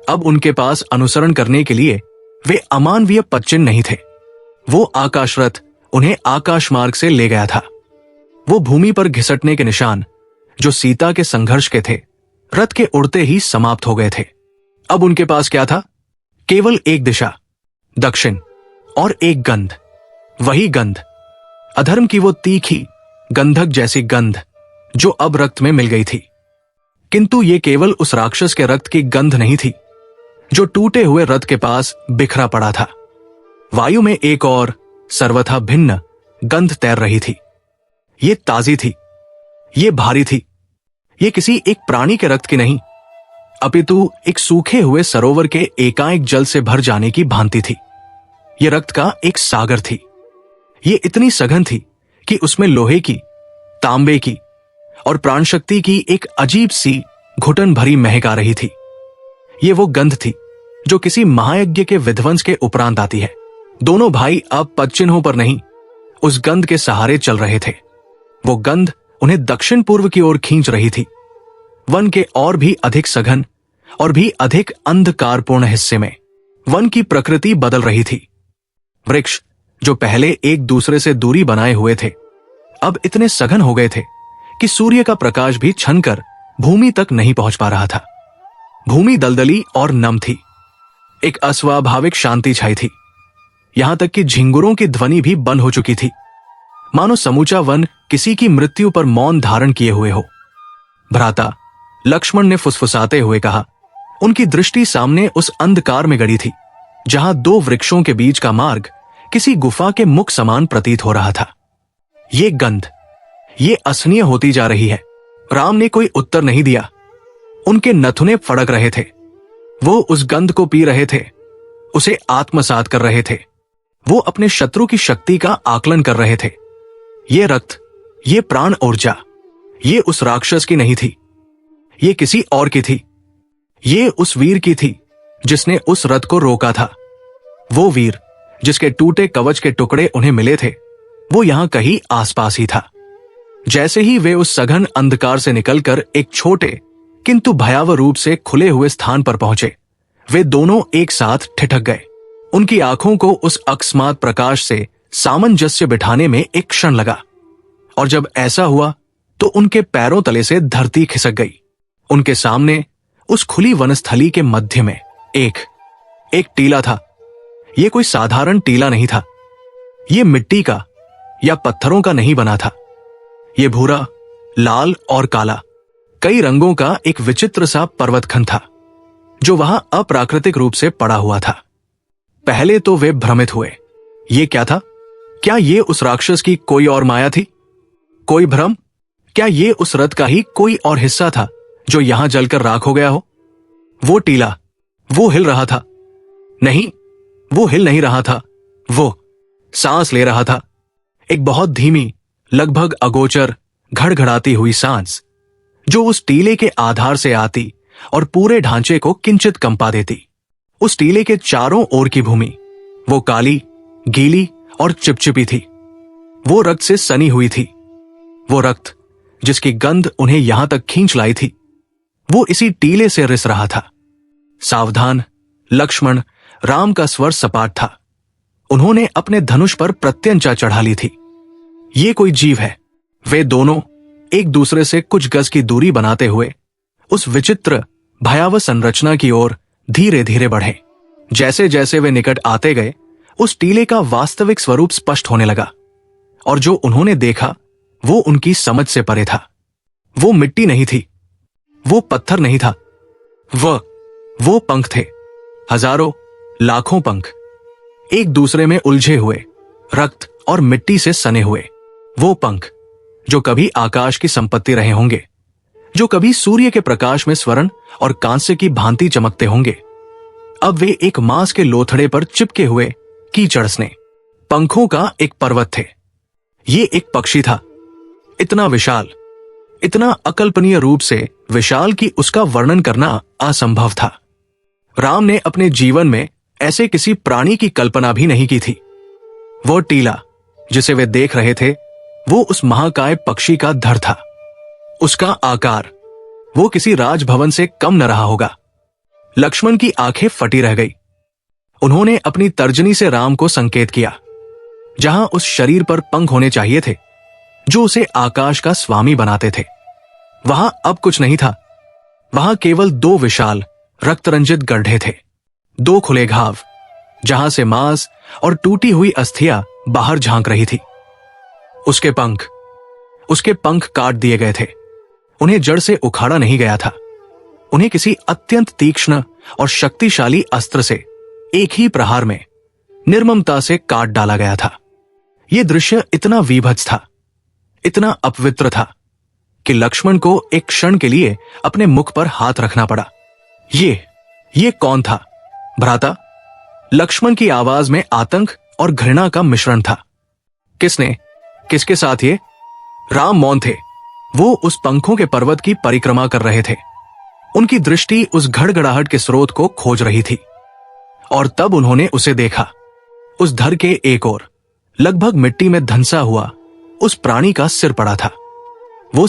अब उनके पास अनुसरण करने के लिए वे अमानवीय पदचिन्ह नहीं थे। वो आकाश रथ उन्हें आकाश मार्ग से ले गया था। वो भूमि पर घिसटने के निशान जो सीता के संघर्ष के थे, रथ के उड़ते ही समाप्त हो गए थे। अब उनके पास क्या था? केवल एक दिशा, दक्षिण, और एक गंध, वही गंध, अधर्म की वो तीखी गंधक जैसी गंध जो अब रक्त में मिल गई थी। किंतु ये केवल उस राक्षस के रक्त की गंध नहीं थी जो टूटे हुए रथ के पास बिखरा पड़ा था। वायु में एक और सर्वथा भिन्न गंध तैर रही थी। ये ताजी थी, ये भारी थी, ये किसी एक प्राणी के रक्त की नहीं अपितु एक सूखे हुए सरोवर के एकाएक जल से भर जाने की भांति थी। ये रक्त का एक सागर थी। ये इतनी सघन थी कि उसमें लोहे की, तांबे की और प्राणशक्ति की एक अजीब सी घुटन भरी महक आ रही थी। ये वो गंध थी जो किसी महायज्ञ के विध्वंस के उपरांत आती है। दोनों भाई अब पदचिन्हों पर नहीं, उस गंध के सहारे चल रहे थे। वो गंध उन्हें दक्षिण पूर्व की ओर खींच रही थी, वन के और भी अधिक सघन और भी अधिक अंधकारपूर्ण हिस्से में। वन की प्रकृति बदल रही थी। वृक्ष जो पहले एक दूसरे से दूरी बनाए हुए थे, अब इतने सघन हो गए थे कि सूर्य का प्रकाश भी छनकर भूमि तक नहीं पहुंच पा रहा था। भूमि दलदली और नम थी। एक अस्वाभाविक शांति छाई थी। यहां तक कि झिंगुरों की ध्वनि भी बंद हो चुकी थी, मानो समूचा वन किसी की मृत्यु पर मौन धारण किए हुए हो। भ्राता, लक्ष्मण ने फुसफुसाते हुए कहा। उनकी दृष्टि सामने उस अंधकार में गड़ी थी जहां दो वृक्षों के बीच का मार्ग किसी गुफा के मुख समान प्रतीत हो रहा था। ये गंध, ये असहनीय होती जा रही है। राम ने कोई उत्तर नहीं दिया। उनके नथुने फड़क रहे थे। वो उस गंध को पी रहे थे, उसे आत्मसात कर रहे थे। वो अपने शत्रु की शक्ति का आकलन कर रहे थे। ये रक्त, ये प्राण ऊर्जा, ये उस राक्षस की नहीं थी, ये किसी और की थी। ये उस वीर की थी जिसने उस रथ को रोका था। वो वीर जिसके टूटे कवच के टुकड़े उन्हें मिले थे, वो यहां कहीं आसपास ही था। जैसे ही वे उस सघन अंधकार से निकलकर एक छोटे किंतु भयावह रूप से खुले हुए स्थान पर पहुंचे, वे दोनों एक साथ ठिठक गए। उनकी आंखों को उस अकस्मात प्रकाश से सामंजस्य बिठाने में एक क्षण लगा, और जब ऐसा हुआ तो उनके पैरों तले से धरती खिसक गई। उनके सामने उस खुली वनस्थली के मध्य में एक टीला था। यह कोई साधारण टीला नहीं था। यह मिट्टी का या पत्थरों का नहीं बना था। यह भूरा, लाल और काला, कई रंगों का एक विचित्र सा पर्वतखंड था, जो वहां अप्राकृतिक रूप से पड़ा हुआ था। पहले तो वे भ्रमित हुए। ये क्या था? क्या ये उस राक्षस की कोई और माया थी? कोई भ्रम? क्या ये उस रथ का ही कोई और हिस्सा था जो यहां जलकर राख हो गया हो? वो टीला, वो हिल रहा था। नहीं, वो हिल नहीं रहा था। वो सांस ले रहा था। एक बहुत धीमी, लगभग अगोचर, घड़घड़ाती हुई सांस, जो उस टीले के आधार से आती और पूरे ढांचे को किंचित कंपा देती। उस टीले के चारों ओर की भूमि, वो काली, गीली और चिपचिपी थी। वो रक्त से सनी हुई थी। वो रक्त जिसकी गंध उन्हें यहां तक खींच लाई थी, वो इसी टीले से रिस रहा था। सावधान लक्ष्मण, राम का स्वर सपाट था। उन्होंने अपने धनुष पर प्रत्यंचा चढ़ा ली थी। ये कोई जीव है। वे दोनों एक दूसरे से कुछ गज की दूरी बनाते हुए उस विचित्र भयावह संरचना की ओर धीरे धीरे बढ़े। जैसे जैसे वे निकट आते गए, उस टीले का वास्तविक स्वरूप स्पष्ट होने लगा, और जो उन्होंने देखा वो उनकी समझ से परे था। वो मिट्टी नहीं थी, वो पत्थर नहीं था, वो पंख थे। हजारों, लाखों पंख, एक दूसरे में उलझे हुए, रक्त और मिट्टी से सने हुए। वो पंख जो कभी आकाश की संपत्ति रहे होंगे, जो कभी सूर्य के प्रकाश में स्वर्ण और कांस्य की भांति चमकते होंगे, अब वे एक मांस के लोथड़े पर चिपके हुए कीचड़सने पंखों का एक पर्वत थे। ये एक पक्षी था, इतना विशाल, इतना अकल्पनीय रूप से विशाल कि उसका वर्णन करना असंभव था। राम ने अपने जीवन में ऐसे किसी प्राणी की कल्पना भी नहीं की थी। वो टीला जिसे वे देख रहे थे, वो उस महाकाय पक्षी का धड़ था। उसका आकार वो किसी राजभवन से कम न रहा होगा। लक्ष्मण की आंखें फटी रह गई। उन्होंने अपनी तर्जनी से राम को संकेत किया। जहां उस शरीर पर पंख होने चाहिए थे, जो उसे आकाश का स्वामी बनाते थे, वहां अब कुछ नहीं था। वहां केवल दो विशाल रक्तरंजित गड्ढे थे, दो खुले घाव, जहां से मांस और टूटी हुई अस्थियां बाहर झांक रही थी। उसके पंख काट दिए गए थे। उन्हें जड़ से उखाड़ा नहीं गया था। उन्हें किसी अत्यंत तीक्ष्ण और शक्तिशाली अस्त्र से एक ही प्रहार में निर्ममता से काट डाला गया था। यह दृश्य इतना वीभत्स था, इतना अपवित्र था कि लक्ष्मण को एक क्षण के लिए अपने मुख पर हाथ रखना पड़ा। ये कौन था? भ्राता? लक्ष्मण की आवाज में आतंक और घृणा का मिश्रण था। किसके साथ ये? राम मौन थे। वो उस पंखों के पर्वत की परिक्रमा कर रहे थे। उनकी दृष्टि उस घड़घड़ाहट के स्रोत को खोज रही थी। और तब उन्होंने उसे देखा। उस धड़ के एक ओर, लगभग मिट्टी में धंसा हुआ, उस प्राणी का सिर पड़ा था। वो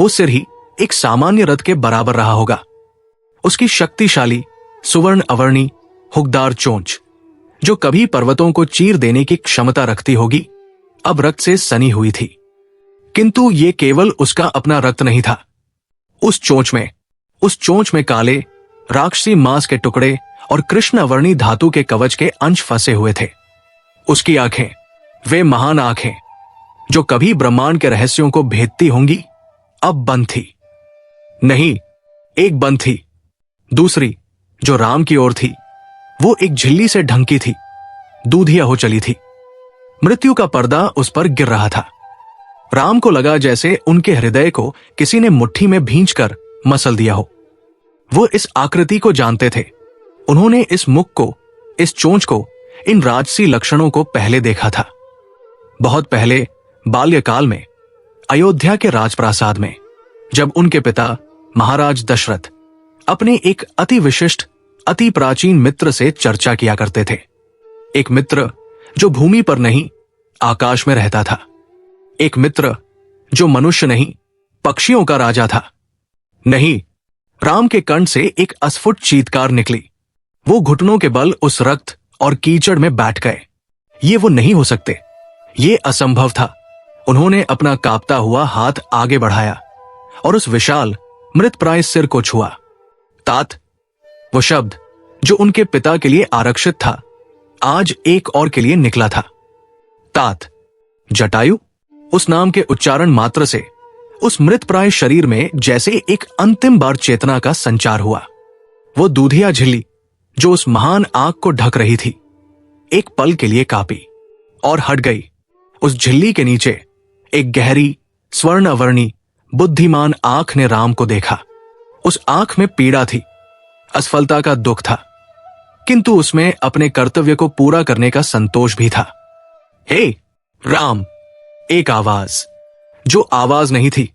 सिर ही एक सामान्य रथ के बराबर रहा होगा। उसकी शक्तिशाली, सुवर्ण अवर्णी, हुकदार चोंच, जो कभी पर्वतों को चीर देने की क्षमता रखती होगी, अब रक्त से सनी हुई थी। किंतु ये केवल उसका अपना रक्त नहीं था। उस चोंच में काले, राक्षसी मांस के टुकड़े और कृष्णवर्णी धातु के कवच के अंश फंसे हुए थे। उसकी आंखें, वे महान आंखें जो कभी ब्रह्मांड के रहस्यों को भेदती होंगी, अब बंद थी। नहीं, एक बंद थी। दूसरी, जो राम की ओर थी, वो एक झिल्ली से ढंकी थी, दूधिया हो चली थी। मृत्यु का पर्दा उस पर गिर रहा था। राम को लगा जैसे उनके हृदय को किसी ने मुट्ठी में भींचकर मसल दिया हो। वो इस आकृति को जानते थे। उन्होंने इस मुख को, इस चोंच को, इन राजसी लक्षणों को पहले देखा था। बहुत पहले, बाल्यकाल में, अयोध्या के राजप्रासाद में, जब उनके पिता महाराज दशरथ अपने एक अति विशिष्ट, अति प्राचीन मित्र से चर्चा किया करते थे। एक मित्र जो भूमि पर नहीं, आकाश में रहता था। एक मित्र जो मनुष्य नहीं, पक्षियों का राजा था। नहीं, राम के कंठ से एक अस्फुट चीत्कार निकली। वो घुटनों के बल उस रक्त और कीचड़ में बैठ गए। ये वो नहीं हो सकते, ये असंभव था। उन्होंने अपना कांपता हुआ हाथ आगे बढ़ाया और उस विशाल मृतप्राय सिर को छुआ। तात, वो शब्द जो उनके पिता के लिए आरक्षित था, आज एक और के लिए निकला था। तात। जटायु। उस नाम के उच्चारण मात्र से उस मृतप्राय शरीर में जैसे एक अंतिम बार चेतना का संचार हुआ। वो दूधिया झिल्ली जो उस महान आग को ढक रही थी, एक पल के लिए कांपी और हट गई। उस झिल्ली के नीचे एक गहरी स्वर्णवर्णी बुद्धिमान आंख ने राम को देखा। उस आंख में पीड़ा थी, असफलता का दुख था, किंतु उसमें अपने कर्तव्य को पूरा करने का संतोष भी था। हे राम! एक आवाज, जो आवाज नहीं थी,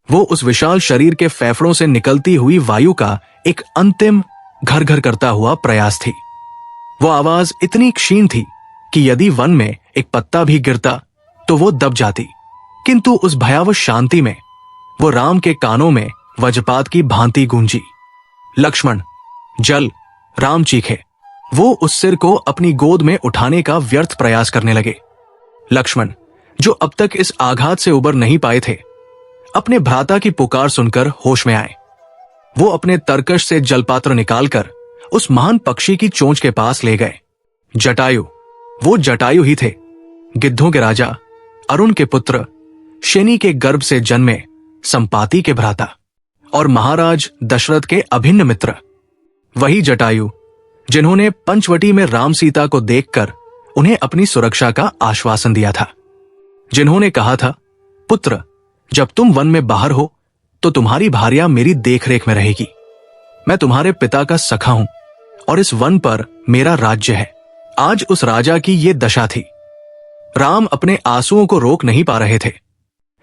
वो उस विशाल शरीर के फेफड़ों से निकलती हुई वायु का एक अंतिम घर घर करता हुआ प्रयास थी। वो आवाज इतनी क्षीण थी कि यदि वन में एक पत्ता भी गिरता तो वो दब जाती, किंतु उस भयावह शांति में वो राम के कानों में वज्रपात की भांति गूंजी। लक्ष्मण! जल! राम चीखे। वो उस सिर को अपनी गोद में उठाने का व्यर्थ प्रयास करने लगे। लक्ष्मण, जो अब तक इस आघात से उबर नहीं पाए थे, अपने भ्राता की पुकार सुनकर होश में आए। वो अपने तरकश से जलपात्र निकालकर उस महान पक्षी की चोंच के पास ले गए। जटायु, वो जटायु ही थे, गिद्धों के राजा, अरुण के पुत्र, शनि के गर्भ से जन्मे संपाति के भ्राता और महाराज दशरथ के अभिन्न मित्र। वही जटायु जिन्होंने पंचवटी में राम सीता को देखकर उन्हें अपनी सुरक्षा का आश्वासन दिया था, जिन्होंने कहा था, पुत्र, जब तुम वन में बाहर हो तो तुम्हारी भार्या मेरी देखरेख में रहेगी। मैं तुम्हारे पिता का सखा हूं और इस वन पर मेरा राज्य है। आज उस राजा की ये दशा थी। राम अपने आंसुओं को रोक नहीं पा रहे थे।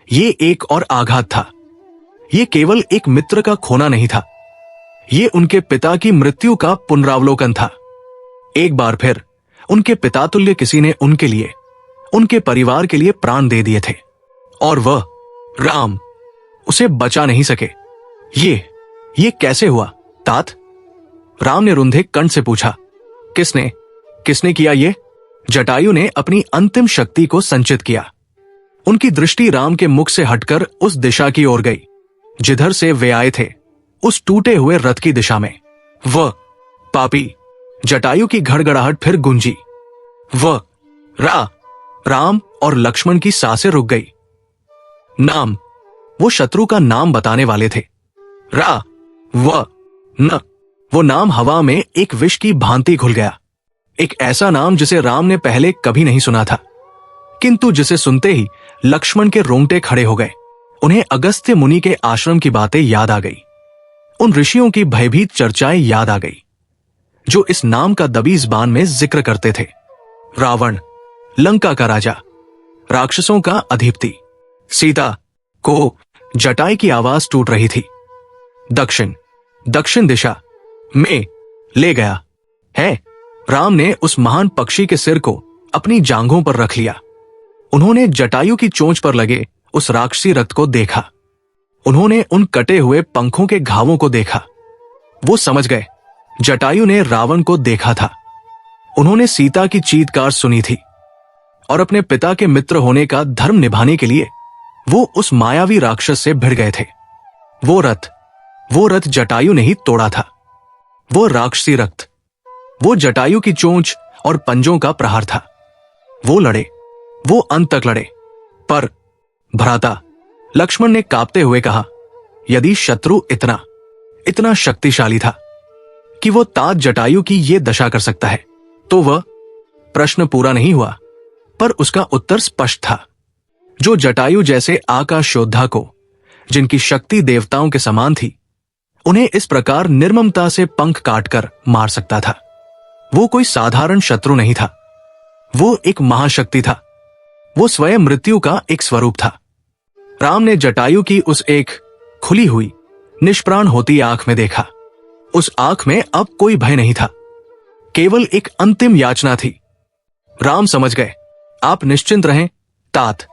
ये एक और आघात था। ये केवल एक मित्र का खोना नहीं था, ये उनके पिता की मृत्यु का पुनरावलोकन था। एक बार फिर उनके पितातुल्य किसी ने उनके लिए, उनके परिवार के लिए प्राण दे दिए थे, और वह राम उसे बचा नहीं सके। ये कैसे हुआ तात? राम ने रुंधे कंठ से पूछा। किसने किया ये? जटायु ने अपनी अंतिम शक्ति को संचित किया। उनकी दृष्टि राम के मुख से हटकर उस दिशा की ओर गई जिधर से वे आए थे, उस टूटे हुए रथ की दिशा में। वह पापी! जटायु की घड़घड़ाहट फिर गूंजी। वह राम और लक्ष्मण की सांसें रुक गई। नाम, वो शत्रु का नाम बताने वाले थे। वो नाम हवा में एक विष की भांति घुल गया। एक ऐसा नाम जिसे राम ने पहले कभी नहीं सुना था, किंतु जिसे सुनते ही लक्ष्मण के रोंगटे खड़े हो गए। उन्हें अगस्त्य मुनि के आश्रम की बातें याद आ गई। उन ऋषियों की भयभीत चर्चाएं याद आ गई जो इस नाम का दबी ज़बान में जिक्र करते थे। रावण, लंका का राजा, राक्षसों का अधिपति, सीता को जटाई की आवाज टूट रही थी। दक्षिण दिशा में ले गया है। राम ने उस महान पक्षी के सिर को अपनी जांघों पर रख लिया। उन्होंने जटायु की चोंच पर लगे उस राक्षसी रक्त को देखा। उन्होंने उन कटे हुए पंखों के घावों को देखा। वो समझ गए जटायु ने रावण को देखा था। उन्होंने सीता की चीत्कार सुनी थी और अपने पिता के मित्र होने का धर्म निभाने के लिए वो उस मायावी राक्षस से भिड़ गए थे। वो रथ जटायु ने ही तोड़ा था। वो राक्षसी रक्त, वो जटायु की चोंच और पंजों का प्रहार था। वो लड़े, वो अंत तक लड़े, पर भ्राता, लक्ष्मण ने कांपते हुए कहा, यदि शत्रु इतना शक्तिशाली था कि वो तात जटायु की ये दशा कर सकता है, तो वह प्रश्न पूरा नहीं हुआ, पर उसका उत्तर स्पष्ट था। जो जटायु जैसे आकाश योद्धा को, जिनकी शक्ति देवताओं के समान थी, उन्हें इस प्रकार निर्ममता से पंख काटकर मार सकता था। वो कोई साधारण शत्रु नहीं था, वो एक महाशक्ति था। वो स्वयं मृत्यु का एक स्वरूप था। राम ने जटायु की उस एक खुली हुई निष्प्राण होती आंख में देखा। उस आंख में अब कोई भय नहीं था, केवल एक अंतिम याचना थी। राम समझ गए, आप निश्चिंत रहें तात।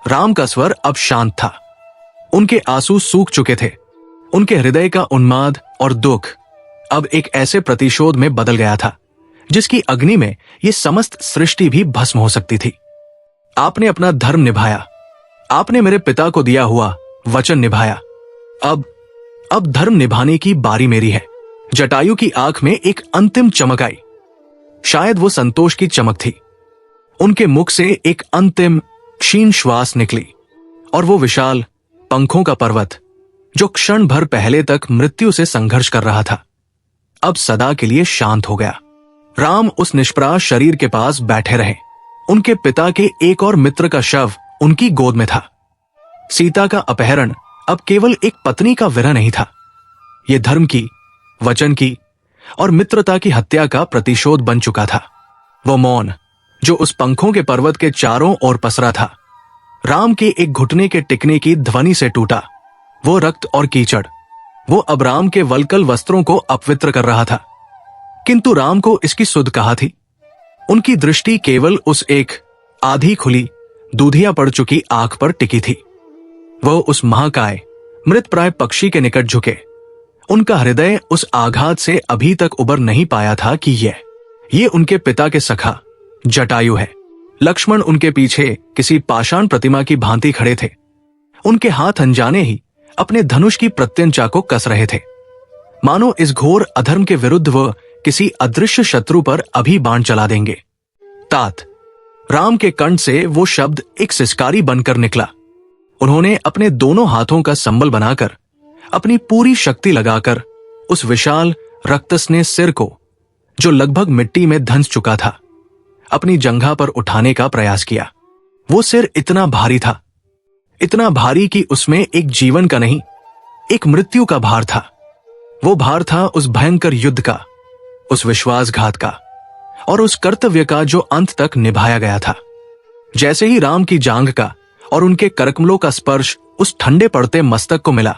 राम का स्वर अब शांत था। उनके आंसू सूख चुके थे। उनके हृदय का उन्माद और दुख अब एक ऐसे प्रतिशोध में बदल गया था जिसकी अग्नि में ये समस्त सृष्टि भी भस्म हो सकती थी। आपने अपना धर्म निभाया, आपने मेरे पिता को दिया हुआ वचन निभाया। अब धर्म निभाने की बारी मेरी है। जटायु की आंख में एक अंतिम चमक आई। शायद वो संतोष की चमक थी। उनके मुख से एक अंतिम क्षीण श्वास निकली और वो विशाल पंखों का पर्वत जो क्षण भर पहले तक मृत्यु से संघर्ष कर रहा था, अब सदा के लिए शांत हो गया। राम उस निष्प्रास शरीर के पास बैठे रहे। उनके पिता के एक और मित्र का शव उनकी गोद में था। सीता का अपहरण अब केवल एक पत्नी का विरह नहीं था, यह धर्म की, वचन की और मित्रता की हत्या का प्रतिशोध बन चुका था। वो मौन जो उस पंखों के पर्वत के चारों ओर पसरा था, राम के एक घुटने के टिकने की ध्वनि से टूटा। वो रक्त और कीचड़, वो अब राम के वल्कल वस्त्रों को अपवित्र कर रहा था, किंतु राम को इसकी सुध कहाँ थी। उनकी दृष्टि केवल उस एक आधी खुली, दूधिया पड़ चुकी आंख पर टिकी थी। वह उस महाकाय मृत प्राय पक्षी के निकट झुके। उनका हृदय उस आघात से अभी तक उबर नहीं पाया था कि ये उनके पिता के सखा जटायु है। लक्ष्मण उनके पीछे किसी पाषाण प्रतिमा की भांति खड़े थे। उनके हाथ अनजाने ही अपने धनुष की प्रत्यंचा को कस रहे थे, मानो इस घोर अधर्म के विरुद्ध वह किसी अदृश्य शत्रु पर अभी बाण चला देंगे। तात। राम के कंठ से वो शब्द एक सिसकारी बनकर निकला। उन्होंने अपने दोनों हाथों का संबल बनाकर अपनी पूरी शक्ति लगाकर उस विशाल रक्तस्नेह सिर को, जो लगभग मिट्टी में धंस चुका था, अपनी जंघा पर उठाने का प्रयास किया। वो सिर इतना भारी था, इतना भारी कि उसमें एक जीवन का नहीं, एक मृत्यु का भार था। वो भार था उस भयंकर युद्ध का, उस विश्वासघात का और उस कर्तव्य का जो अंत तक निभाया गया था। जैसे ही राम की जांघ का और उनके करकमलों का स्पर्श उस ठंडे पड़ते मस्तक को मिला,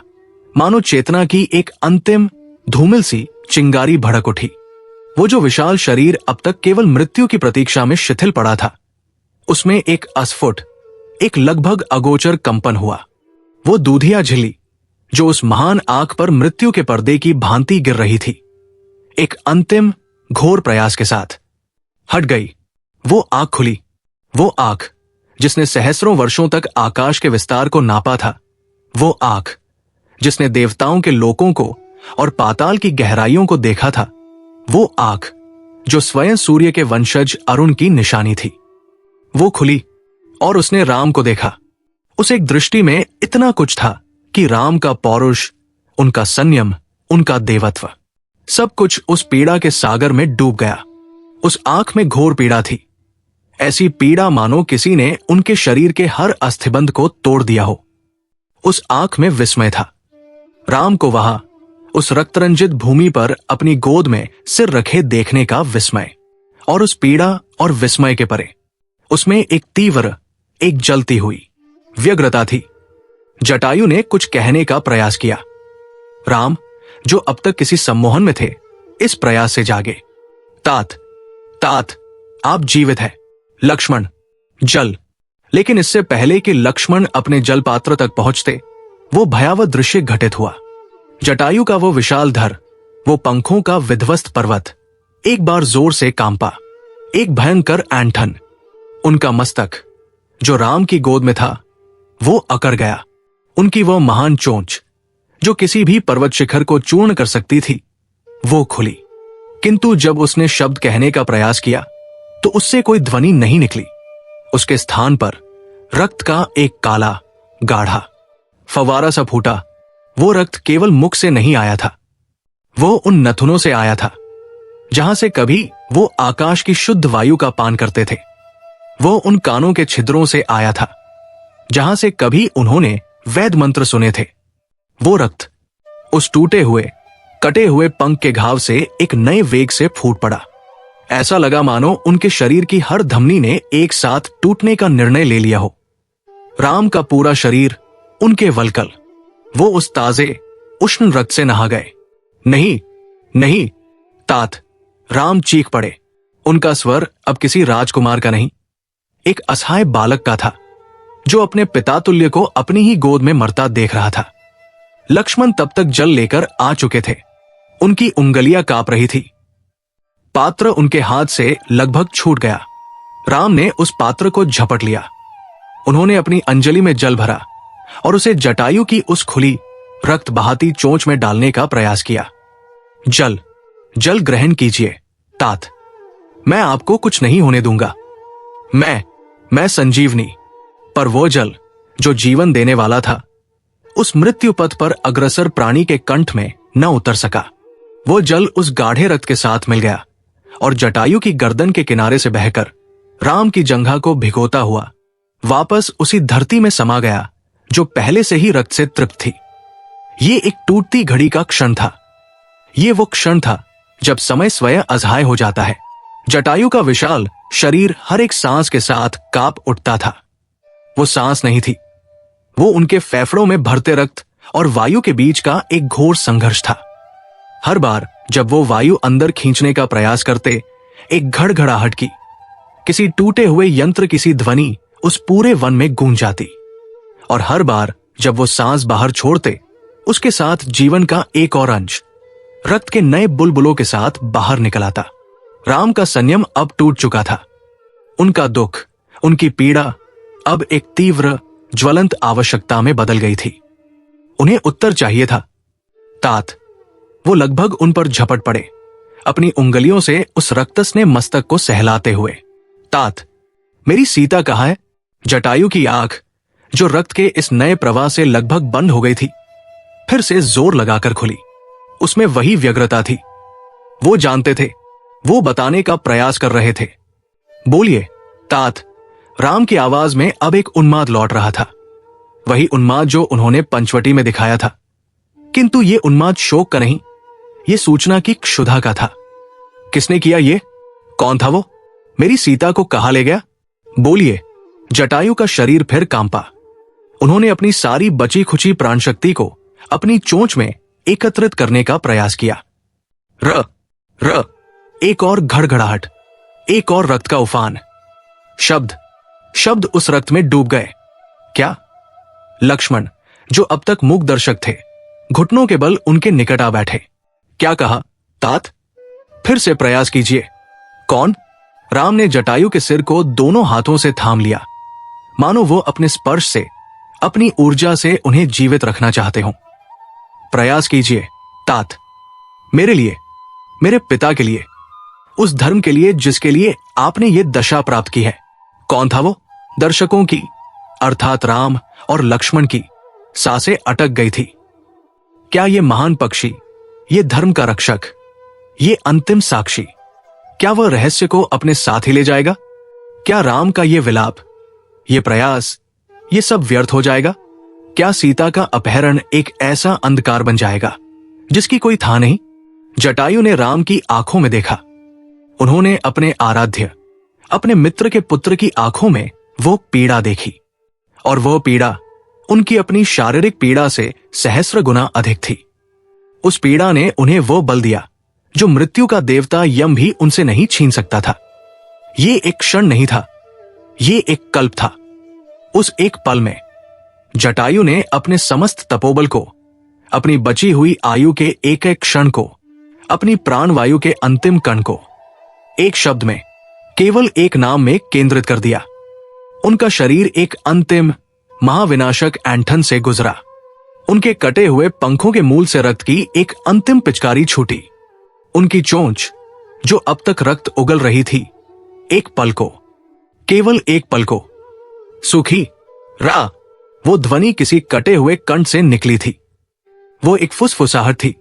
मानो चेतना की एक अंतिम धूमिल सी चिंगारी भड़क उठी। वो जो विशाल शरीर अब तक केवल मृत्यु की प्रतीक्षा में शिथिल पड़ा था, उसमें एक अस्फुट, एक लगभग अगोचर कंपन हुआ। वो दूधिया झिल्ली जो उस महान आंख पर मृत्यु के पर्दे की भांति गिर रही थी, एक अंतिम घोर प्रयास के साथ हट गई। वो आंख खुली, वो आंख जिसने सहस्रों वर्षों तक आकाश के विस्तार को नापा था, वो आंख जिसने देवताओं के लोकों को और पाताल की गहराइयों को देखा था, वो आंख जो स्वयं सूर्य के वंशज अरुण की निशानी थी। वो खुली और उसने राम को देखा। उस एक दृष्टि में इतना कुछ था कि राम का पौरुष, उनका संयम, उनका देवत्व, सब कुछ उस पीड़ा के सागर में डूब गया। उस आंख में घोर पीड़ा थी, ऐसी पीड़ा मानो किसी ने उनके शरीर के हर अस्थिबंध को तोड़ दिया हो। उस आंख में विस्मय था। राम को वहां उस रक्तरंजित भूमि पर अपनी गोद में सिर रखे देखने का विस्मय, और उस पीड़ा और विस्मय के परे उसमें एक तीव्र, एक जलती हुई व्यग्रता थी। जटायु ने कुछ कहने का प्रयास किया। राम, जो अब तक किसी सम्मोहन में थे, इस प्रयास से जागे। तात, तात, आप जीवित हैं। लक्ष्मण, जल। लेकिन इससे पहले कि लक्ष्मण अपने जल पात्र तक पहुंचते, वो भयावह दृश्य घटित हुआ। जटायु का वो विशाल धर, वो पंखों का विध्वस्त पर्वत एक बार जोर से कांपा। एक भयंकर ऐंठन, उनका मस्तक जो राम की गोद में था, वो अकड़ गया। उनकी वो महान चोंच जो किसी भी पर्वत शिखर को चूर्ण कर सकती थी, वो खुली। किंतु जब उसने शब्द कहने का प्रयास किया तो उससे कोई ध्वनि नहीं निकली। उसके स्थान पर रक्त का एक काला, गाढ़ा फवारा सा फूटा। वो रक्त केवल मुख से नहीं आया था, वो उन नथुनों से आया था जहां से कभी वो आकाश की शुद्ध वायु का पान करते थे। वो उन कानों के छिद्रों से आया था जहां से कभी उन्होंने वैद मंत्र सुने थे। वो रक्त उस टूटे हुए, कटे हुए पंख के घाव से एक नए वेग से फूट पड़ा। ऐसा लगा मानो उनके शरीर की हर धमनी ने एक साथ टूटने का निर्णय ले लिया हो। राम का पूरा शरीर, उनके वल्कल, वो उस ताजे उष्ण रक्त से नहा गए। नहीं, नहीं, तात। राम चीख पड़े। उनका स्वर अब किसी राजकुमार का नहीं, एक असहाय बालक का था जो अपने पिता तुल्य को अपनी ही गोद में मरता देख रहा था। लक्ष्मण तब तक जल लेकर आ चुके थे। उनकी उंगलियां कांप रही थी। पात्र उनके हाथ से लगभग छूट गया। राम ने उस पात्र को झपट लिया। उन्होंने अपनी अंजलि में जल भरा और उसे जटायु की उस खुली रक्त बहाती चोंच में डालने का प्रयास किया। जल जल ग्रहण कीजिए तात, मैं आपको कुछ नहीं होने दूंगा। मैं संजीवनी। पर वो जल जो जीवन देने वाला था उस मृत्यु पथ पर अग्रसर प्राणी के कंठ में न उतर सका। वो जल उस गाढ़े रक्त के साथ मिल गया और जटायु की गर्दन के किनारे से बहकर राम की जंघा को भिगोता हुआ वापस उसी धरती में समा गया जो पहले से ही रक्त से तृप्त थी। ये एक टूटती घड़ी का क्षण था। ये वो क्षण था जब समय स्वयं अजहाय हो जाता है। जटायु का विशाल शरीर हर एक सांस के साथ कांप उठता था। वो सांस नहीं थी, वो उनके फेफड़ों में भरते रक्त और वायु के बीच का एक घोर संघर्ष था। हर बार जब वो वायु अंदर खींचने का प्रयास करते, एक घड़घड़ाहट की, किसी टूटे हुए यंत्र की सी ध्वनि उस पूरे वन में गूंज जाती। और हर बार जब वो सांस बाहर छोड़ते, उसके साथ जीवन का एक और अंश रक्त के नए बुलबुलों के साथ बाहर निकल आता। राम का संयम अब टूट चुका था। उनका दुख, उनकी पीड़ा अब एक तीव्र ज्वलंत आवश्यकता में बदल गई थी। उन्हें उत्तर चाहिए था। तात, वो लगभग उन पर झपट पड़े, अपनी उंगलियों से उस रक्तस्ने मस्तक को सहलाते हुए। तात, मेरी सीता कहाँ है? जटायु की आंख, जो रक्त के इस नए प्रवाह से लगभग बंद हो गई थी, फिर से जोर लगाकर खुली। उसमें वही व्यग्रता थी। वो जानते थे, वो बताने का प्रयास कर रहे थे। बोलिए तात। राम की आवाज में अब एक उन्माद लौट रहा था, वही उन्माद जो उन्होंने पंचवटी में दिखाया था। किंतु ये उन्माद शोक का नहीं, ये सूचना की क्षुधा का था। किसने किया ये? कौन था वो? मेरी सीता को कहाँ ले गया? बोलिए। जटायु का शरीर फिर कांपा। उन्होंने अपनी सारी बची खुची प्राण शक्ति को अपनी चोंच में एकत्रित करने का प्रयास किया। र र एक और घड़घड़ाहट, एक और रक्त का उफान। शब्द शब्द उस रक्त में डूब गए। क्या? लक्ष्मण, जो अब तक मूक दर्शक थे, घुटनों के बल उनके निकट आ बैठे। क्या कहा? तात, फिर से प्रयास कीजिए। कौन? राम ने जटायु के सिर को दोनों हाथों से थाम लिया, मानो वो अपने स्पर्श से, अपनी ऊर्जा से उन्हें जीवित रखना चाहते हों। प्रयास कीजिए तात, मेरे लिए, मेरे पिता के लिए, उस धर्म के लिए जिसके लिए आपने ये दशा प्राप्त की है। कौन था वो? दर्शकों की, अर्थात राम और लक्ष्मण की सांसें अटक गई थी। क्या ये महान पक्षी, ये धर्म का रक्षक, ये अंतिम साक्षी, क्या वह रहस्य को अपने साथ ही ले जाएगा? क्या राम का ये विलाप, ये प्रयास, ये सब व्यर्थ हो जाएगा? क्या सीता का अपहरण एक ऐसा अंधकार बन जाएगा जिसकी कोई था नहीं? जटायु ने राम की आंखों में देखा। उन्होंने अपने आराध्य, अपने मित्र के पुत्र की आंखों में वो पीड़ा देखी, और वो पीड़ा उनकी अपनी शारीरिक पीड़ा से सहस्र गुना अधिक थी। उस पीड़ा ने उन्हें वो बल दिया जो मृत्यु का देवता यम भी उनसे नहीं छीन सकता था। ये एक क्षण नहीं था, ये एक कल्प था। उस एक पल में जटायु ने अपने समस्त तपोबल को, अपनी बची हुई आयु के एक एक क्षण को, अपनी प्राणवायु के अंतिम कण को एक शब्द में, केवल एक नाम में केंद्रित कर दिया। उनका शरीर एक अंतिम महाविनाशक ऐंठन से गुजरा। उनके कटे हुए पंखों के मूल से रक्त की एक अंतिम पिचकारी छूटी। उनकी चोंच, जो अब तक रक्त उगल रही थी, एक पल को, केवल एक पल को, सूखी। रा, वो ध्वनि किसी कटे हुए कंठ से निकली थी। वो एक फुसफुसाहट थी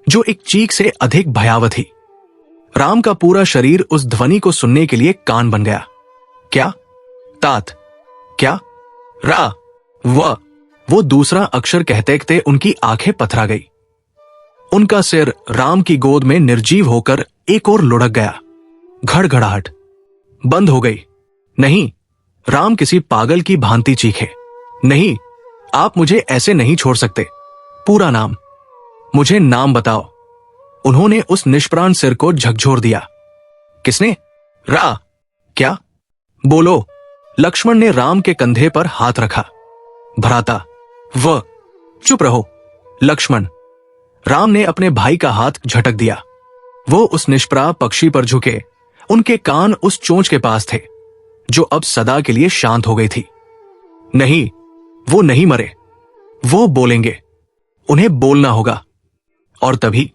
जो एक चीख से अधिक भयावह थी। राम का पूरा शरीर उस ध्वनि को सुनने के लिए कान बन गया। क्या? तात, क्या? रा, वो दूसरा अक्षर कहते कहते उनकी आंखें पथरा गई। उनका सिर राम की गोद में निर्जीव होकर एक और लुढ़क गया। घड़घड़ाहट बंद हो गई। नहीं, राम किसी पागल की भांति चीखे। नहीं, आप मुझे ऐसे नहीं छोड़ सकते। पूरा नाम, मुझे नाम बताओ। उन्होंने उस निष्प्राण सिर को झकझोर दिया। किसने? रा, क्या? बोलो। लक्ष्मण ने राम के कंधे पर हाथ रखा। भ्राता, चुप रहो। लक्ष्मण, राम ने अपने भाई का हाथ झटक दिया। वो उस निष्प्राप पक्षी पर झुके, उनके कान उस चोंच के पास थे जो अब सदा के लिए शांत हो गई थी। नहीं, वो नहीं मरे, वो बोलेंगे, उन्हें बोलना होगा। और तभी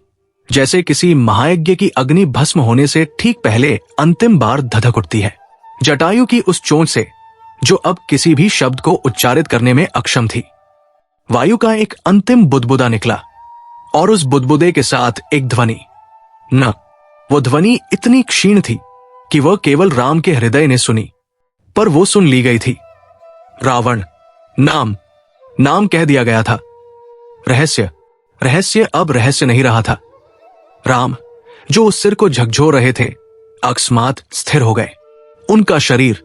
जैसे किसी महायज्ञ की अग्नि भस्म होने से ठीक पहले अंतिम बार धधक उठती है, जटायु की उस चोंच से जो अब किसी भी शब्द को उच्चारित करने में अक्षम थी, वायु का एक अंतिम बुदबुदा निकला और उस बुदबुदे के साथ एक ध्वनि। न, वो ध्वनि इतनी क्षीण थी कि वह केवल राम के हृदय ने सुनी, पर वो सुन ली गई थी। रावण, नाम कह दिया गया था। रहस्य अब रहस्य नहीं रहा था। राम, जो उस सिर को झकझोर रहे थे, अकस्मात स्थिर हो गए। उनका शरीर,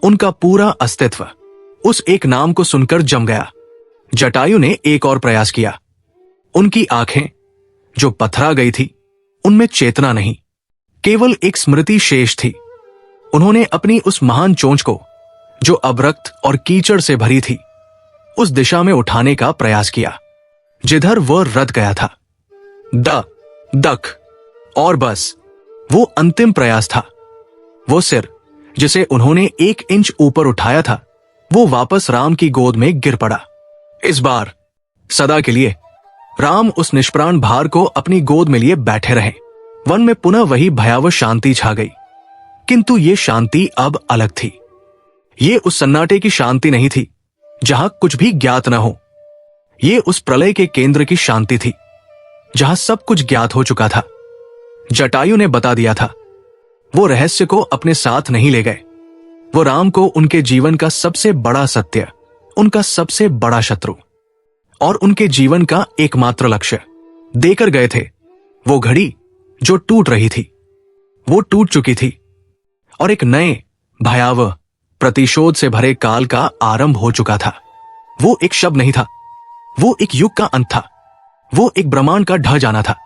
उनका पूरा अस्तित्व उस एक नाम को सुनकर जम गया। जटायु ने एक और प्रयास किया। उनकी आंखें जो पथरा गई थी, उनमें चेतना नहीं, केवल एक स्मृति शेष थी। उन्होंने अपनी उस महान चोंच को, जो अब रक्त और कीचड़ से भरी थी, उस दिशा में उठाने का प्रयास किया जिधर वह रत गया था। दक, और बस वो अंतिम प्रयास था। वो सिर जिसे उन्होंने 1 इंच ऊपर उठाया था, वो वापस राम की गोद में गिर पड़ा। इस बार सदा के लिए राम उस निष्प्राण भार को अपनी गोद में लिए बैठे रहे। वन में पुनः वही भयावह शांति छा गई, किंतु ये शांति अब अलग थी। ये उस सन्नाटे की शांति नहीं थी जहां कुछ भी ज्ञात न हो। ये उस प्रलय के केंद्र की शांति थी जहां सब कुछ ज्ञात हो चुका था। जटायु ने बता दिया था। वो रहस्य को अपने साथ नहीं ले गए। वो राम को उनके जीवन का सबसे बड़ा सत्य, उनका सबसे बड़ा शत्रु और उनके जीवन का एकमात्र लक्ष्य देकर गए थे। वो घड़ी जो टूट रही थी, वो टूट चुकी थी और एक नए भयावह प्रतिशोध से भरे काल का आरंभ हो चुका था। वो एक शब्द नहीं था, वो एक युग का अंत था, वो एक ब्रह्मांड का ढह जाना था।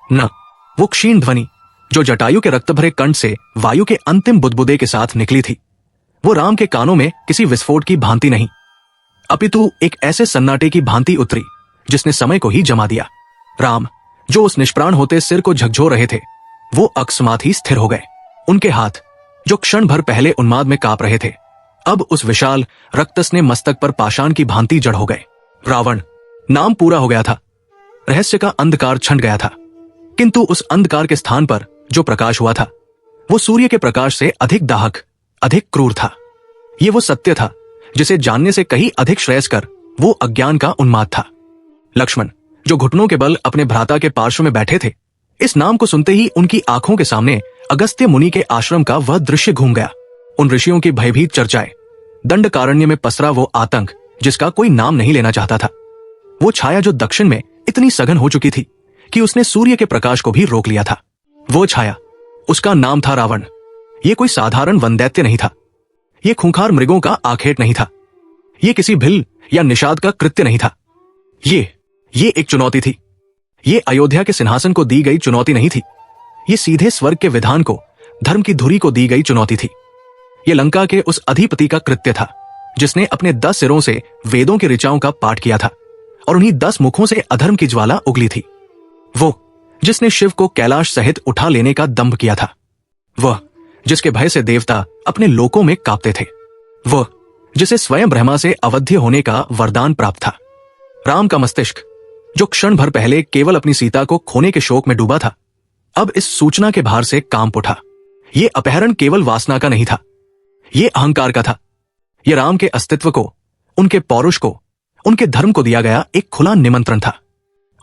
न, वो क्षीण ध्वनि जो जटायु के रक्त भरे कंठ से वायु के अंतिम बुदबुदे के साथ निकली थी, वो राम के कानों में किसी विस्फोट की भांति नहीं, अपितु एक ऐसे सन्नाटे की भांति उतरी जिसने समय को ही जमा दिया। राम, जो उस निष्प्राण होते सिर को झकझोर रहे थे, वो अकस्मात ही स्थिर हो गए। उनके हाथ जो क्षण भर पहले उन्माद में कांप रहे थे, अब उस विशाल रक्तस्ने मस्तक पर पाषाण की भांति जड़ हो गए। रावण, नाम पूरा हो गया था। रहस्य का अंधकार छंट गया था, किंतु उस अंधकार के स्थान पर जो प्रकाश हुआ था, वो सूर्य के प्रकाश से अधिक दाहक, अधिक क्रूर था। ये वो सत्य था जिसे जानने से कहीं अधिक श्रेयस्कर वो अज्ञान का उन्माद था। लक्ष्मण, जो घुटनों के बल अपने भ्राता के पार्श्व में बैठे थे, इस नाम को सुनते ही उनकी आंखों के सामने अगस्त्य मुनि के आश्रम का वह दृश्य घूम गया। उन ऋषियों की भयभीत चर्चाएं, दंडकारण्य में पसरा वो आतंक जिसका कोई नाम नहीं लेना चाहता था, वो छाया जो दक्षिण में इतनी सघन हो चुकी थी कि उसने सूर्य के प्रकाश को भी रोक लिया था। वो छाया, उसका नाम था रावण। ये कोई साधारण वनदैत्य नहीं था, ये खूंखार मृगों का आखेट नहीं था, ये किसी भिल या निषाद का कृत्य नहीं था। ये एक चुनौती थी। ये अयोध्या के सिंहासन को दी गई चुनौती नहीं थी, ये सीधे स्वर्ग के विधान को, धर्म की धुरी को दी गई चुनौती थी। ये लंका के उस अधिपति का कृत्य था जिसने अपने 10 सिरों से वेदों के ऋचाओं का पाठ किया था और उन्हीं 10 मुखों से अधर्म की ज्वाला उगली थी। वो जिसने शिव को कैलाश सहित उठा लेने का दंभ किया था, वह जिसके भय से देवता अपने लोकों में कांपते थे, वह जिसे स्वयं ब्रह्मा से अवध्य होने का वरदान प्राप्त था। राम का मस्तिष्क जो क्षण भर पहले केवल अपनी सीता को खोने के शोक में डूबा था, अब इस सूचना के भार से कांप उठा। ये अपहरण केवल वासना का नहीं था, ये अहंकार का था। ये राम के अस्तित्व को, उनके पौरुष को, उनके धर्म को दिया गया एक खुला निमंत्रण था।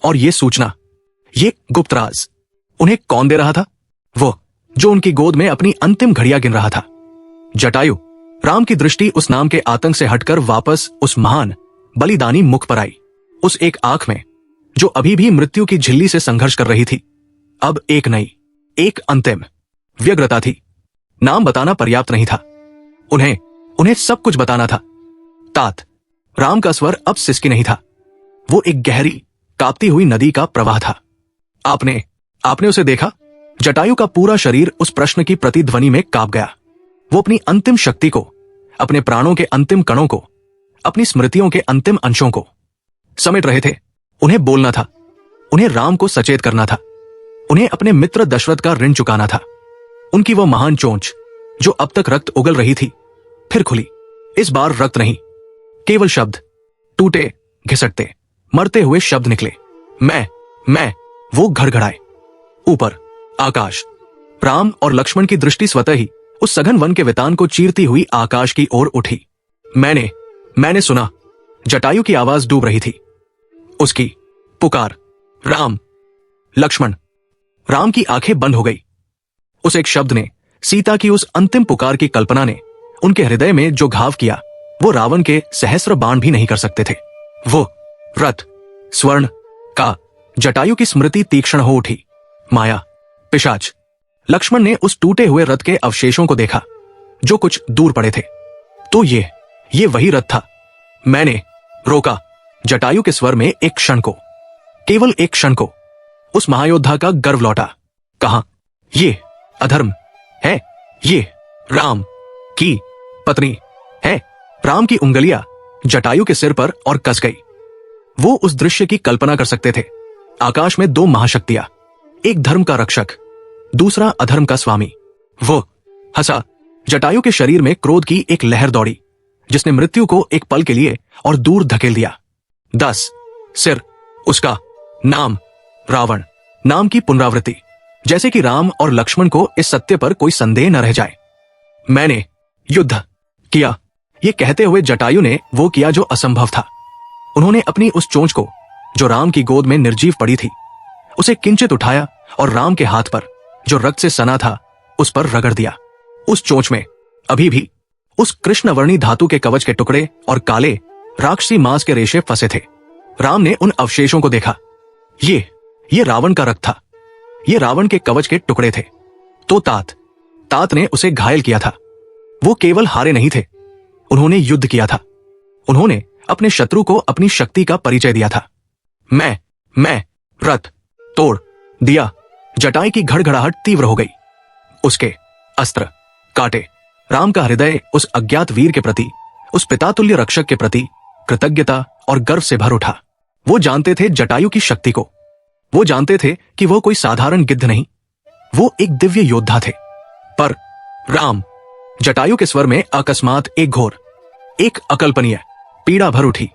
और ये सूचना, ये गुप्त राज उन्हें कौन दे रहा था? वो जो उनकी गोद में अपनी अंतिम घड़ियां गिन रहा था। जटायु, राम की दृष्टि उस नाम के आतंक से हटकर वापस उस महान बलिदानी मुख पर आई। उस एक आंख में जो अभी भी मृत्यु की झिल्ली से संघर्ष कर रही थी, अब एक नई, एक अंतिम व्यग्रता थी। नाम बताना पर्याप्त नहीं था, उन्हें सब कुछ बताना था। तात, राम का स्वर अब सिसकी नहीं था, वो एक गहरी कांपती हुई नदी का प्रवाह था। आपने उसे देखा? जटायु का पूरा शरीर उस प्रश्न की प्रतिध्वनि में कांप गया। वो अपनी अंतिम शक्ति को, अपने प्राणों के अंतिम कणों को, अपनी स्मृतियों के अंतिम अंशों को समेट रहे थे। उन्हें बोलना था, उन्हें राम को सचेत करना था। उन्हें अपने मित्र दशरथ का ऋण चुकाना था। उनकी वह महान चोंच जो अब तक रक्त उगल रही थी फिर खुली। इस बार रक्त नहीं, केवल शब्द, टूटे, घिसटते, मरते हुए शब्द निकले। मैं वो घड़घड़ाए। ऊपर आकाश। राम और लक्ष्मण की दृष्टि स्वतः ही उस सघन वन के वितान को चीरती हुई आकाश की ओर उठी। मैंने सुना, जटायु की आवाज डूब रही थी। उसकी पुकार, राम, लक्ष्मण। राम की आंखें बंद हो गई। उस एक शब्द ने, सीता की उस अंतिम पुकार की कल्पना ने उनके हृदय में जो घाव किया वो रावण के सहस्र बाण भी नहीं कर सकते थे। वो रथ स्वर्ण का जटायु की स्मृति तीक्ष्ण हो उठी। माया, पिशाच। लक्ष्मण ने उस टूटे हुए रथ के अवशेषों को देखा जो कुछ दूर पड़े थे। तो ये वही रथ था। मैंने रोका जटायु के स्वर में एक क्षण को, केवल एक क्षण को। उस महायोद्धा का गर्व लौटा। कहा, ये अधर्म है, ये राम की पत्नी है। राम की उंगलियां जटायु के सिर पर और कस गई। वो उस दृश्य की कल्पना कर सकते थे। आकाश में दो महाशक्तियां, एक धर्म का रक्षक, दूसरा अधर्म का स्वामी। वो हंसा। जटायु के शरीर में क्रोध की एक लहर दौड़ी जिसने मृत्यु को एक पल के लिए और दूर धकेल दिया। 10 सिर, उसका नाम रावण, नाम की पुनरावृत्ति, जैसे कि राम और लक्ष्मण को इस सत्य पर कोई संदेह न रह जाए। मैंने युद्ध किया, ये कहते हुए जटायु ने वो किया जो असंभव था। उन्होंने अपनी उस चोंच को जो राम की गोद में निर्जीव पड़ी थी उसे किंचित उठाया और राम के हाथ पर जो रक्त से सना था उस पर रगड़ दिया। उस चोंच में अभी भी उस कृष्णवर्णी धातु के कवच के टुकड़े और काले राक्षसी मांस के रेशे फंसे थे। राम ने उन अवशेषों को देखा। ये रावण का रक्त था, ये रावण के कवच के टुकड़े थे। तो तात ने उसे घायल किया था। वो केवल हारे नहीं थे, उन्होंने युद्ध किया था। उन्होंने अपने शत्रु को अपनी शक्ति का परिचय दिया था। मैं रथ तोड़ दिया। जटाई की घड़घड़ाहट तीव्र हो गई। उसके अस्त्र काटे। राम का हृदय उस अज्ञात वीर के प्रति, उस पितातुल्य रक्षक के प्रति कृतज्ञता और गर्व से भर उठा। वो जानते थे जटायु की शक्ति को। वो जानते थे कि वो कोई साधारण गिद्ध नहीं, वो एक दिव्य योद्धा थे। पर राम, जटायु के स्वर में अकस्मात एक घोर, एक अकल्पनीय पीड़ा भर उठी।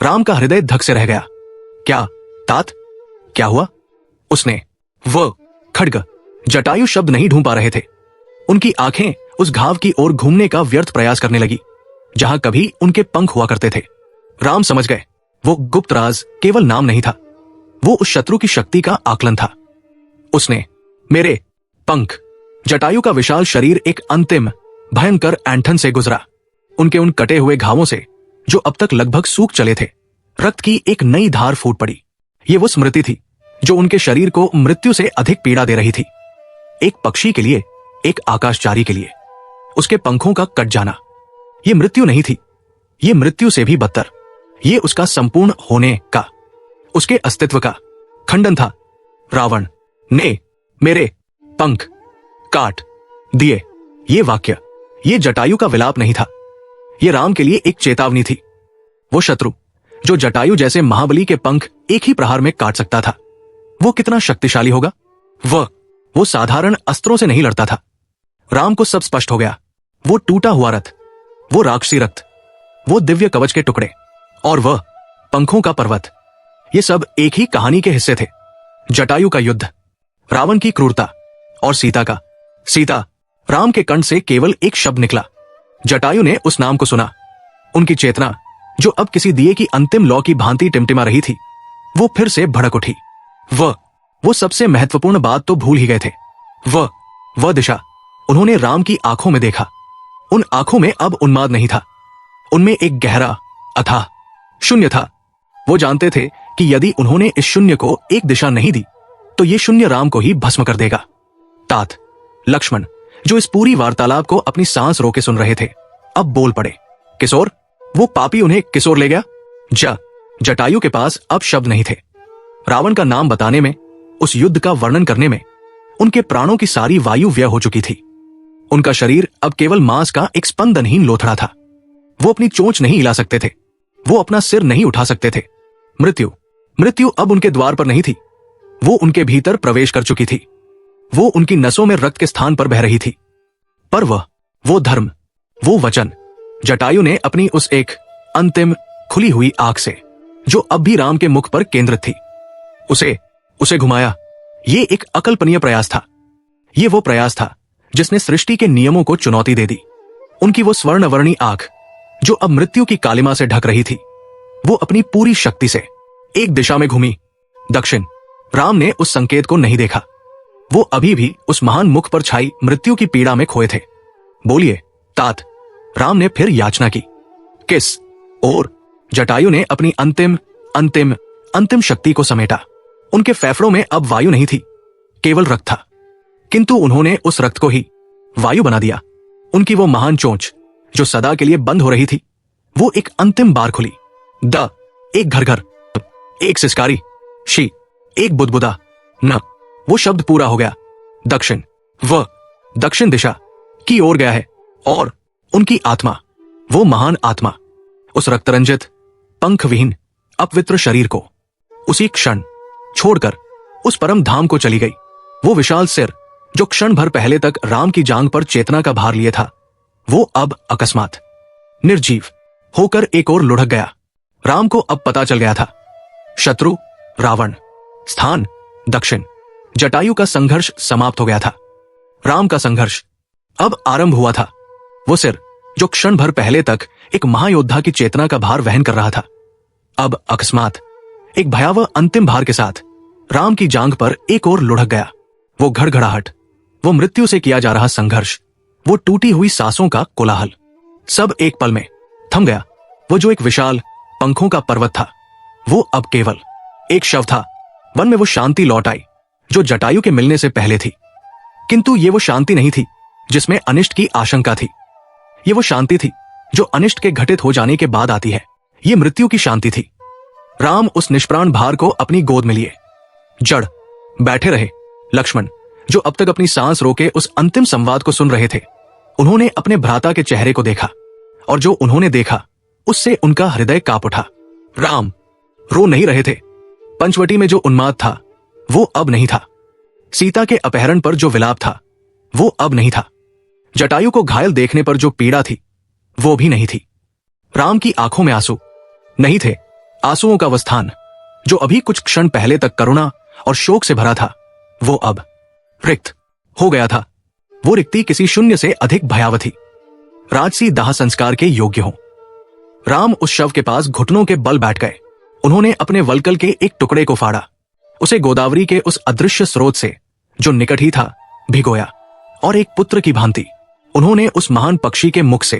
राम का हृदय धक से रह गया। क्या तात, क्या हुआ? उसने वो खड्ग। जटायु शब्द नहीं ढूंढ पा रहे थे। उनकी आंखें उस घाव की ओर घूमने का व्यर्थ प्रयास करने लगी जहां कभी उनके पंख हुआ करते थे। राम समझ गए, वो गुप्त राज केवल नाम नहीं था, वो उस शत्रु की शक्ति का आकलन था। उसने मेरे पंख। जटायु का विशाल शरीर एक अंतिम भयंकर ऐंठन से गुजरा। उनके उन कटे हुए घावों से जो अब तक लगभग सूख चले थे रक्त की एक नई धार फूट पड़ी। ये वो स्मृति थी जो उनके शरीर को मृत्यु से अधिक पीड़ा दे रही थी। एक पक्षी के लिए, एक आकाशचारी के लिए उसके पंखों का कट जाना ये मृत्यु नहीं थी, ये मृत्यु से भी बदतर, ये उसका संपूर्ण होने का, उसके अस्तित्व का खंडन था। रावण ने मेरे पंख काट दिए। ये वाक्य, ये जटायु का विलाप नहीं था, ये राम के लिए एक चेतावनी थी। वो शत्रु जो जटायु जैसे महाबली के पंख एक ही प्रहार में काट सकता था, वो कितना शक्तिशाली होगा। वो साधारण अस्त्रों से नहीं लड़ता था। राम को सब स्पष्ट हो गया। वो टूटा हुआ रथ, वो राक्षसी रक्त, वो दिव्य कवच के टुकड़े और वह पंखों का पर्वत, ये सब एक ही कहानी के हिस्से थे। जटायु का युद्ध, रावण की क्रूरता और सीता का। सीता, राम के कंठ से केवल एक शब्द निकला। जटायु ने उस नाम को सुना। उनकी चेतना जो अब किसी दिए की अंतिम लौ की भांति टिमटिमा रही थी वो फिर से भड़क उठी। वो सबसे महत्वपूर्ण बात तो भूल ही गए थे। वह दिशा उन्होंने राम की आंखों में देखा। उन आंखों में अब उन्माद नहीं था, उनमें एक गहरा अथाह शून्य था। वो जानते थे कि यदि उन्होंने इस शून्य को एक दिशा नहीं दी तो ये शून्य राम को ही भस्म कर देगा। तात, लक्ष्मण जो इस पूरी वार्तालाप को अपनी सांस रोके सुन रहे थे अब बोल पड़े। किशोर, वो पापी उन्हें किशोर ले गया। जटायु के पास अब शब्द नहीं थे। रावण का नाम बताने में, उस युद्ध का वर्णन करने में उनके प्राणों की सारी वायु व्यय हो चुकी थी। उनका शरीर अब केवल मांस का एक स्पंदनहीन लोथड़ा था। वो अपनी चोंच नहीं हिला सकते थे, वो अपना सिर नहीं उठा सकते थे। मृत्यु अब उनके द्वार पर नहीं थी, वो उनके भीतर प्रवेश कर चुकी थी। वो उनकी नसों में रक्त के स्थान पर बह रही थी। पर वो धर्म, वो वचन जटायु ने अपनी उस एक अंतिम खुली हुई आंख से, जो अब भी राम के मुख पर केंद्रित थी, उसे घुमाया। ये एक अकल्पनीय प्रयास था। ये वो प्रयास था जिसने सृष्टि के नियमों को चुनौती दे दी। उनकी वो स्वर्णवर्णी आंख, जो अब मृत्यु की कालिमा से ढक रही थी, वो अपनी पूरी शक्ति से एक दिशा में घूमी, दक्षिण। राम ने उस संकेत को नहीं देखा। वो अभी भी उस महान मुख पर छाई मृत्यु की पीड़ा में खोए थे। बोलिए तात, राम ने फिर याचना की। किस और? जटायु ने अपनी अंतिम अंतिम अंतिम शक्ति को समेटा। उनके फेफड़ों में अब वायु नहीं थी, केवल रक्त था। किंतु उन्होंने उस रक्त को ही वायु बना दिया। उनकी वो महान चोंच, जो सदा के लिए बंद हो रही थी, वो एक अंतिम बार खुली। द एक घर, एक सिसकारी, शी एक बुदबुदा, न वो शब्द पूरा हो गया। दक्षिण, वह दक्षिण दिशा की ओर गया है। और उनकी आत्मा, वो महान आत्मा, उस रक्तरंजित पंख विहीन अपवित्र शरीर को उसी क्षण छोड़कर उस परम धाम को चली गई। वो विशाल सिर, जो क्षण भर पहले तक राम की जांघ पर चेतना का भार लिए था, वो अब अकस्मात निर्जीव होकर एक ओर लुढ़क गया। राम को अब पता चल गया था। शत्रु रावण, स्थान दक्षिण। जटायु का संघर्ष समाप्त हो गया था। राम का संघर्ष अब आरंभ हुआ था। वो सिर, जो क्षण भर पहले तक एक महायोद्धा की चेतना का भार वहन कर रहा था, अब अकस्मात एक भयावह अंतिम भार के साथ राम की जांघ पर एक ओर लुढ़क गया। वो घड़घड़ाहट, वो मृत्यु से किया जा रहा संघर्ष, वो टूटी हुई सांसों का कोलाहल, सब एक पल में थम गया। वो जो एक विशाल पंखों का पर्वत था, वो अब केवल एक शव था। वन में वो शांति लौट आई जो जटायु के मिलने से पहले थी। किंतु ये वो शांति नहीं थी जिसमें अनिष्ट की आशंका थी। ये वो शांति थी जो अनिष्ट के घटित हो जाने के बाद आती है। ये मृत्यु की शांति थी। राम उस निष्प्राण भार को अपनी गोद में लिए जड़ बैठे रहे। लक्ष्मण, जो अब तक अपनी सांस रोके उस अंतिम संवाद को सुन रहे थे, उन्होंने अपने भ्राता के चेहरे को देखा, और जो उन्होंने देखा उससे उनका हृदय कांप उठा। राम रो नहीं रहे थे। पंचवटी में जो उन्माद था, वो अब नहीं था। सीता के अपहरण पर जो विलाप था, वो अब नहीं था। जटायु को घायल देखने पर जो पीड़ा थी, वो भी नहीं थी। राम की आंखों में आंसू नहीं थे। आंसुओं का वो स्थान, जो अभी कुछ क्षण पहले तक करुणा और शोक से भरा था, वो अब रिक्त हो गया था। वो रिक्ति किसी शून्य से अधिक भयावह थी, राजसी दाह संस्कार के योग्य हो। राम उस शव के पास घुटनों के बल बैठ गए। उन्होंने अपने वल्कल के एक टुकड़े को फाड़ा, उसे गोदावरी के उस अदृश्य स्रोत से, जो निकट ही था, भिगोया, और एक पुत्र की भांति उन्होंने उस महान पक्षी के मुख से,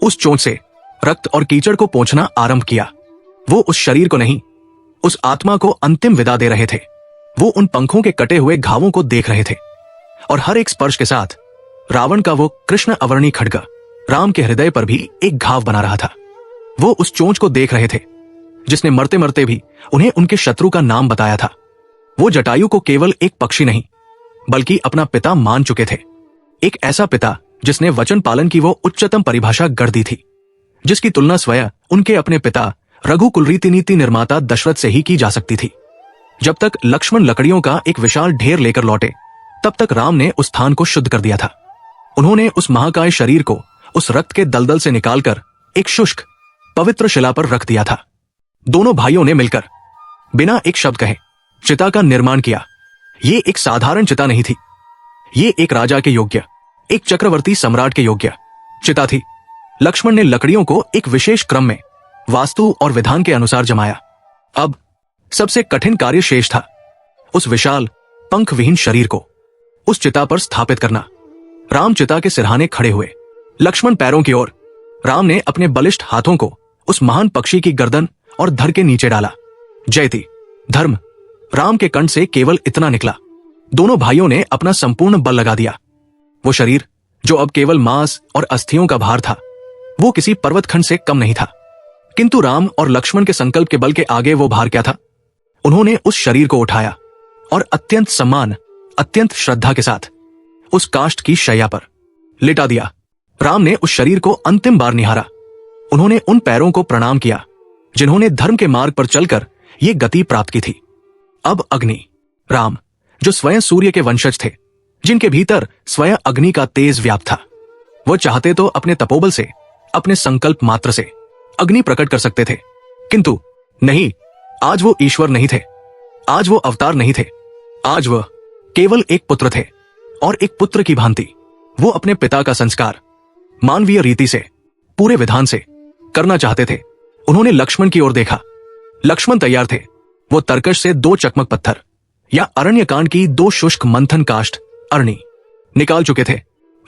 उस चोंच से रक्त और कीचड़ को पोंछना आरंभ किया। वो उस शरीर को नहीं, उस आत्मा को अंतिम विदा दे रहे थे। वो उन पंखों के कटे हुए घावों को देख रहे थे, और हर एक स्पर्श के साथ रावण का वो कृष्ण अवर्णी खड्ग राम के हृदय पर भी एक घाव बना रहा था। वो उस चोंच को देख रहे थे जिसने मरते मरते भी उन्हें उनके शत्रु का नाम बताया था। वो जटायु को केवल एक पक्षी नहीं, बल्कि अपना पिता मान चुके थे। एक ऐसा पिता जिसने वचन पालन की वो उच्चतम परिभाषा गढ़ दी थी, जिसकी तुलना स्वयं उनके अपने पिता रघुकुल रीति नीति निर्माता दशरथ से ही की जा सकती थी। जब तक लक्ष्मण लकड़ियों का एक विशाल ढेर लेकर लौटे, तब तक राम ने उस स्थान को शुद्ध कर दिया था। उन्होंने उस महाकाय शरीर को उस रक्त के दलदल से निकालकर एक शुष्क पवित्र शिला पर रख दिया था। दोनों भाइयों ने मिलकर बिना एक शब्द कहे चिता का निर्माण किया। ये एक साधारण चिता नहीं थी। ये एक राजा के योग्य, एक चक्रवर्ती सम्राट के योग्य चिता थी। लक्ष्मण ने लकड़ियों को एक विशेष क्रम में वास्तु और विधान के अनुसार जमाया। अब सबसे कठिन कार्य शेष था, उस विशाल पंख विहीन शरीर को उस चिता पर स्थापित करना। राम चिता के सिरहाने खड़े हुए, लक्ष्मण पैरों की ओर। राम ने अपने बलिष्ठ हाथों को उस महान पक्षी की गर्दन और धड़ के नीचे डाला। जयति धर्म। राम के कंठ से केवल इतना निकला। दोनों भाइयों ने अपना संपूर्ण बल लगा दिया। वो शरीर, जो अब केवल मांस और अस्थियों का भार था, वो किसी पर्वतखंड से कम नहीं था। किंतु राम और लक्ष्मण के संकल्प के बल के आगे वो भार क्या था? उन्होंने उस शरीर को उठाया और अत्यंत सम्मान, अत्यंत श्रद्धा के साथ उस काष्ठ की शैया पर लिटा दिया। राम ने उस शरीर को अंतिम बार निहारा। उन्होंने उन पैरों को प्रणाम किया जिन्होंने धर्म के मार्ग पर चलकर ये गति प्राप्त की थी। अब अग्नि राम, जो स्वयं सूर्य के वंशज थे, जिनके भीतर स्वयं अग्नि का तेज व्याप्त था, वो चाहते तो अपने तपोबल से, अपने संकल्प मात्र से अग्नि प्रकट कर सकते थे, किंतु नहीं, आज वो ईश्वर नहीं थे, आज वो अवतार नहीं थे, आज वह केवल एक पुत्र थे, और एक पुत्र की भांति वो अपने पिता का संस्कार मानवीय रीति से, पूरे विधान से करना चाहते थे। उन्होंने लक्ष्मण की ओर देखा। लक्ष्मण तैयार थे। वो तरकश से 2 चकमक पत्थर या अरण्यकांड की 2 शुष्क मंथन काष्ठ अरणी निकाल चुके थे।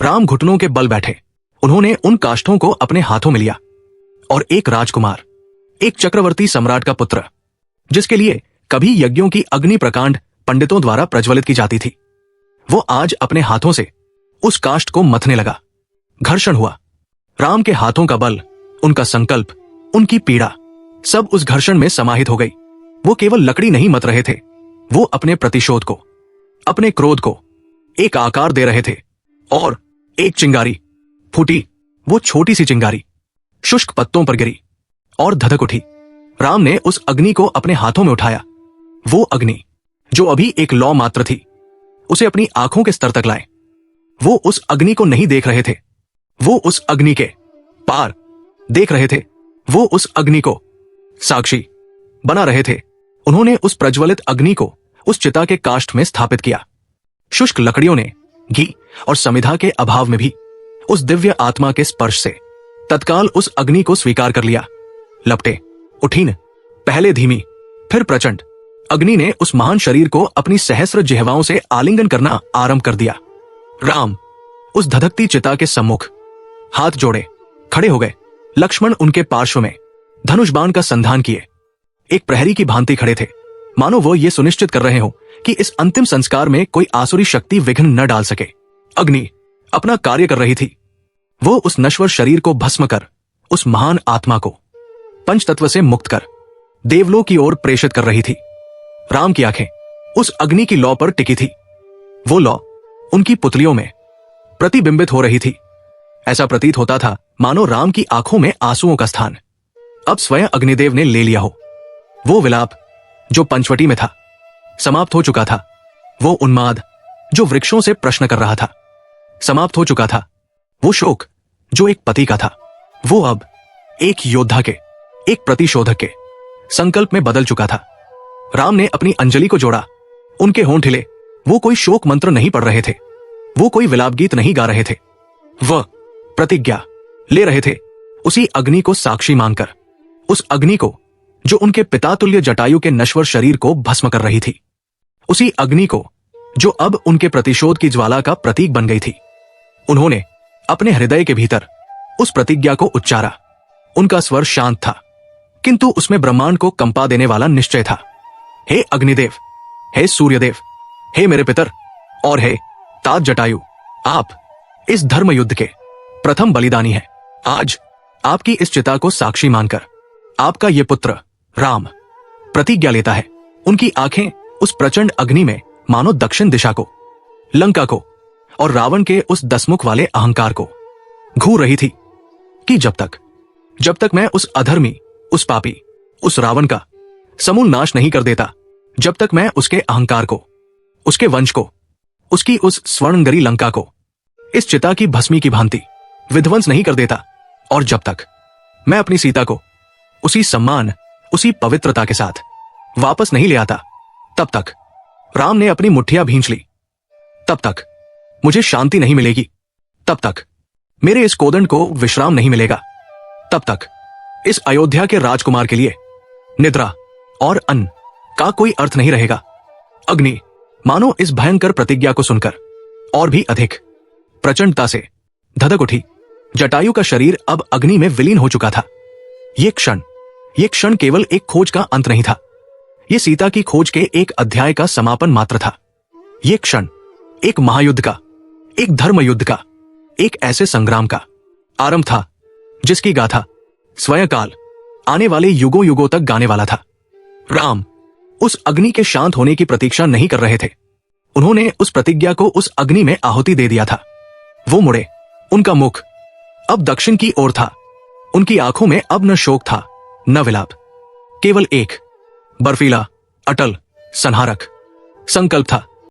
राम घुटनों के बल बैठे। उन्होंने उन काष्ठों को अपने हाथों में लिया और एक राजकुमार, एक चक्रवर्ती सम्राट का पुत्र, जिसके लिए कभी यज्ञों की अग्नि प्रकांड पंडितों द्वारा प्रज्वलित की जाती थी, वो आज अपने हाथों से उस काष्ठ को मथने लगा। घर्षण हुआ। राम के हाथों का बल, उनका संकल्प, उनकी पीड़ा सब उस घर्षण में समाहित हो गई। वो केवल लकड़ी नहीं मत रहे थे, वो अपने प्रतिशोध को, अपने क्रोध को एक आकार दे रहे थे। और एक चिंगारी फूटी। वो छोटी सी चिंगारी शुष्क पत्तों पर गिरी और धधक उठी। राम ने उस अग्नि को अपने हाथों में उठाया। वो अग्नि जो अभी एक लौ मात्र थी, उसे अपनी आंखों के स्तर तक लाए। वो उस अग्नि को नहीं देख रहे थे, वो उस अग्नि के पार देख रहे थे। वो उस अग्नि को साक्षी बना रहे थे। उन्होंने उस प्रज्वलित अग्नि को उस चिता के काष्ठ में स्थापित किया। शुष्क लकड़ियों ने घी और समिधा के अभाव में भी उस दिव्य आत्मा के स्पर्श से तत्काल उस अग्नि को स्वीकार कर लिया। लपटे उठीन, पहले धीमी फिर प्रचंड, अग्नि ने उस महान शरीर को अपनी सहस्र जिह्वाओं से आलिंगन करना आरंभ कर दिया। राम उस धधकती चिता के सम्मुख हाथ जोड़े खड़े हो गए। लक्ष्मण उनके पार्श्व में धनुष बाण का संधान किए एक प्रहरी की भांति खड़े थे, मानो वो ये सुनिश्चित कर रहे हो कि इस अंतिम संस्कार में कोई आसुरी शक्ति विघ्न न डाल सके। अग्नि अपना कार्य कर रही थी। वो उस नश्वर शरीर को भस्म कर, उस महान आत्मा को पंचतत्व से मुक्त कर देवलोक की ओर प्रेषित कर रही थी। राम की आंखें उस अग्नि की लौ पर टिकी थी। वो लौ उनकी पुतलियों में प्रतिबिंबित हो रही थी। ऐसा प्रतीत होता था मानो राम की आंखों में आंसुओं का स्थान अब स्वयं अग्निदेव ने ले लिया हो। वो विलाप जो पंचवटी में था समाप्त हो चुका था। वो उन्माद जो वृक्षों से प्रश्न कर रहा था समाप्त हो चुका था। वो शोक जो एक पति का था, वो अब एक योद्धा के, एक प्रतिशोधक के संकल्प में बदल चुका था। राम ने अपनी अंजलि को जोड़ा। उनके होंठ हिले। वो कोई शोक मंत्र नहीं पढ़ रहे थे, वो कोई विलाप गीत नहीं गा रहे थे। वह प्रतिज्ञा ले रहे थे उसी अग्नि को साक्षी मानकर, उस अग्नि को जो उनके पिता तुल्य जटायु के नश्वर शरीर को भस्म कर रही थी, उसी अग्नि को जो अब उनके प्रतिशोध की ज्वाला का प्रतीक बन गई थी। उन्होंने अपने हृदय के भीतर उस प्रतिज्ञा को उच्चारा। उनका स्वर शांत था, किंतु उसमें ब्रह्मांड को कंपा देने वाला निश्चय था। हे अग्निदेव, हे सूर्यदेव, हे मेरे पितर और हे तात जटायु, आप इस धर्म युद्ध के प्रथम बलिदानी हैं। आज आपकी इस चिता को साक्षी मानकर आपका ये पुत्र राम प्रतिज्ञा लेता है। उनकी आंखें उस प्रचंड अग्नि में मानो दक्षिण दिशा को, लंका को और रावण के उस 10 मुख वाले अहंकार को घूर रही थी कि जब तक मैं उस अधर्मी, उस पापी, उस रावण का समूल नाश नहीं कर देता, जब तक मैं उसके अहंकार को, उसके वंश को, उसकी उस स्वर्णगरी लंका को इस चिता की भस्मी की भांति विध्वंस नहीं कर देता, और जब तक मैं अपनी सीता को उसी सम्मान, उसी पवित्रता के साथ वापस नहीं ले आता, तब तक राम ने अपनी मुट्ठियां भींच ली। तब तक मुझे शांति नहीं मिलेगी, तब तक मेरे इस कोदंड को विश्राम नहीं मिलेगा, तब तक इस अयोध्या के राजकुमार के लिए निद्रा और अन्न का कोई अर्थ नहीं रहेगा। अग्नि मानो इस भयंकर प्रतिज्ञा को सुनकर और भी अधिक प्रचंडता से धधक उठी। जटायु का शरीर अब अग्नि में विलीन हो चुका था। ये क्षण केवल एक खोज का अंत नहीं था, ये सीता की खोज के एक अध्याय का समापन मात्र था। ये क्षण एक महायुद्ध का, एक धर्म युद्ध का, एक ऐसे संग्राम का आरंभ था जिसकी गाथा स्वयं काल आने वाले युगों युगों तक गाने वाला था। राम उस अग्नि के शांत होने की प्रतीक्षा नहीं कर रहे थे। उन्होंने उस प्रतिज्ञा को उस अग्नि में आहुति दे दिया था। वो मुड़े। उनका मुख अब दक्षिण की ओर था। उनकी आंखों में अब न शोक था न विलाप, केवल एक बर्फीला, अटल, संहारक, संकल्प था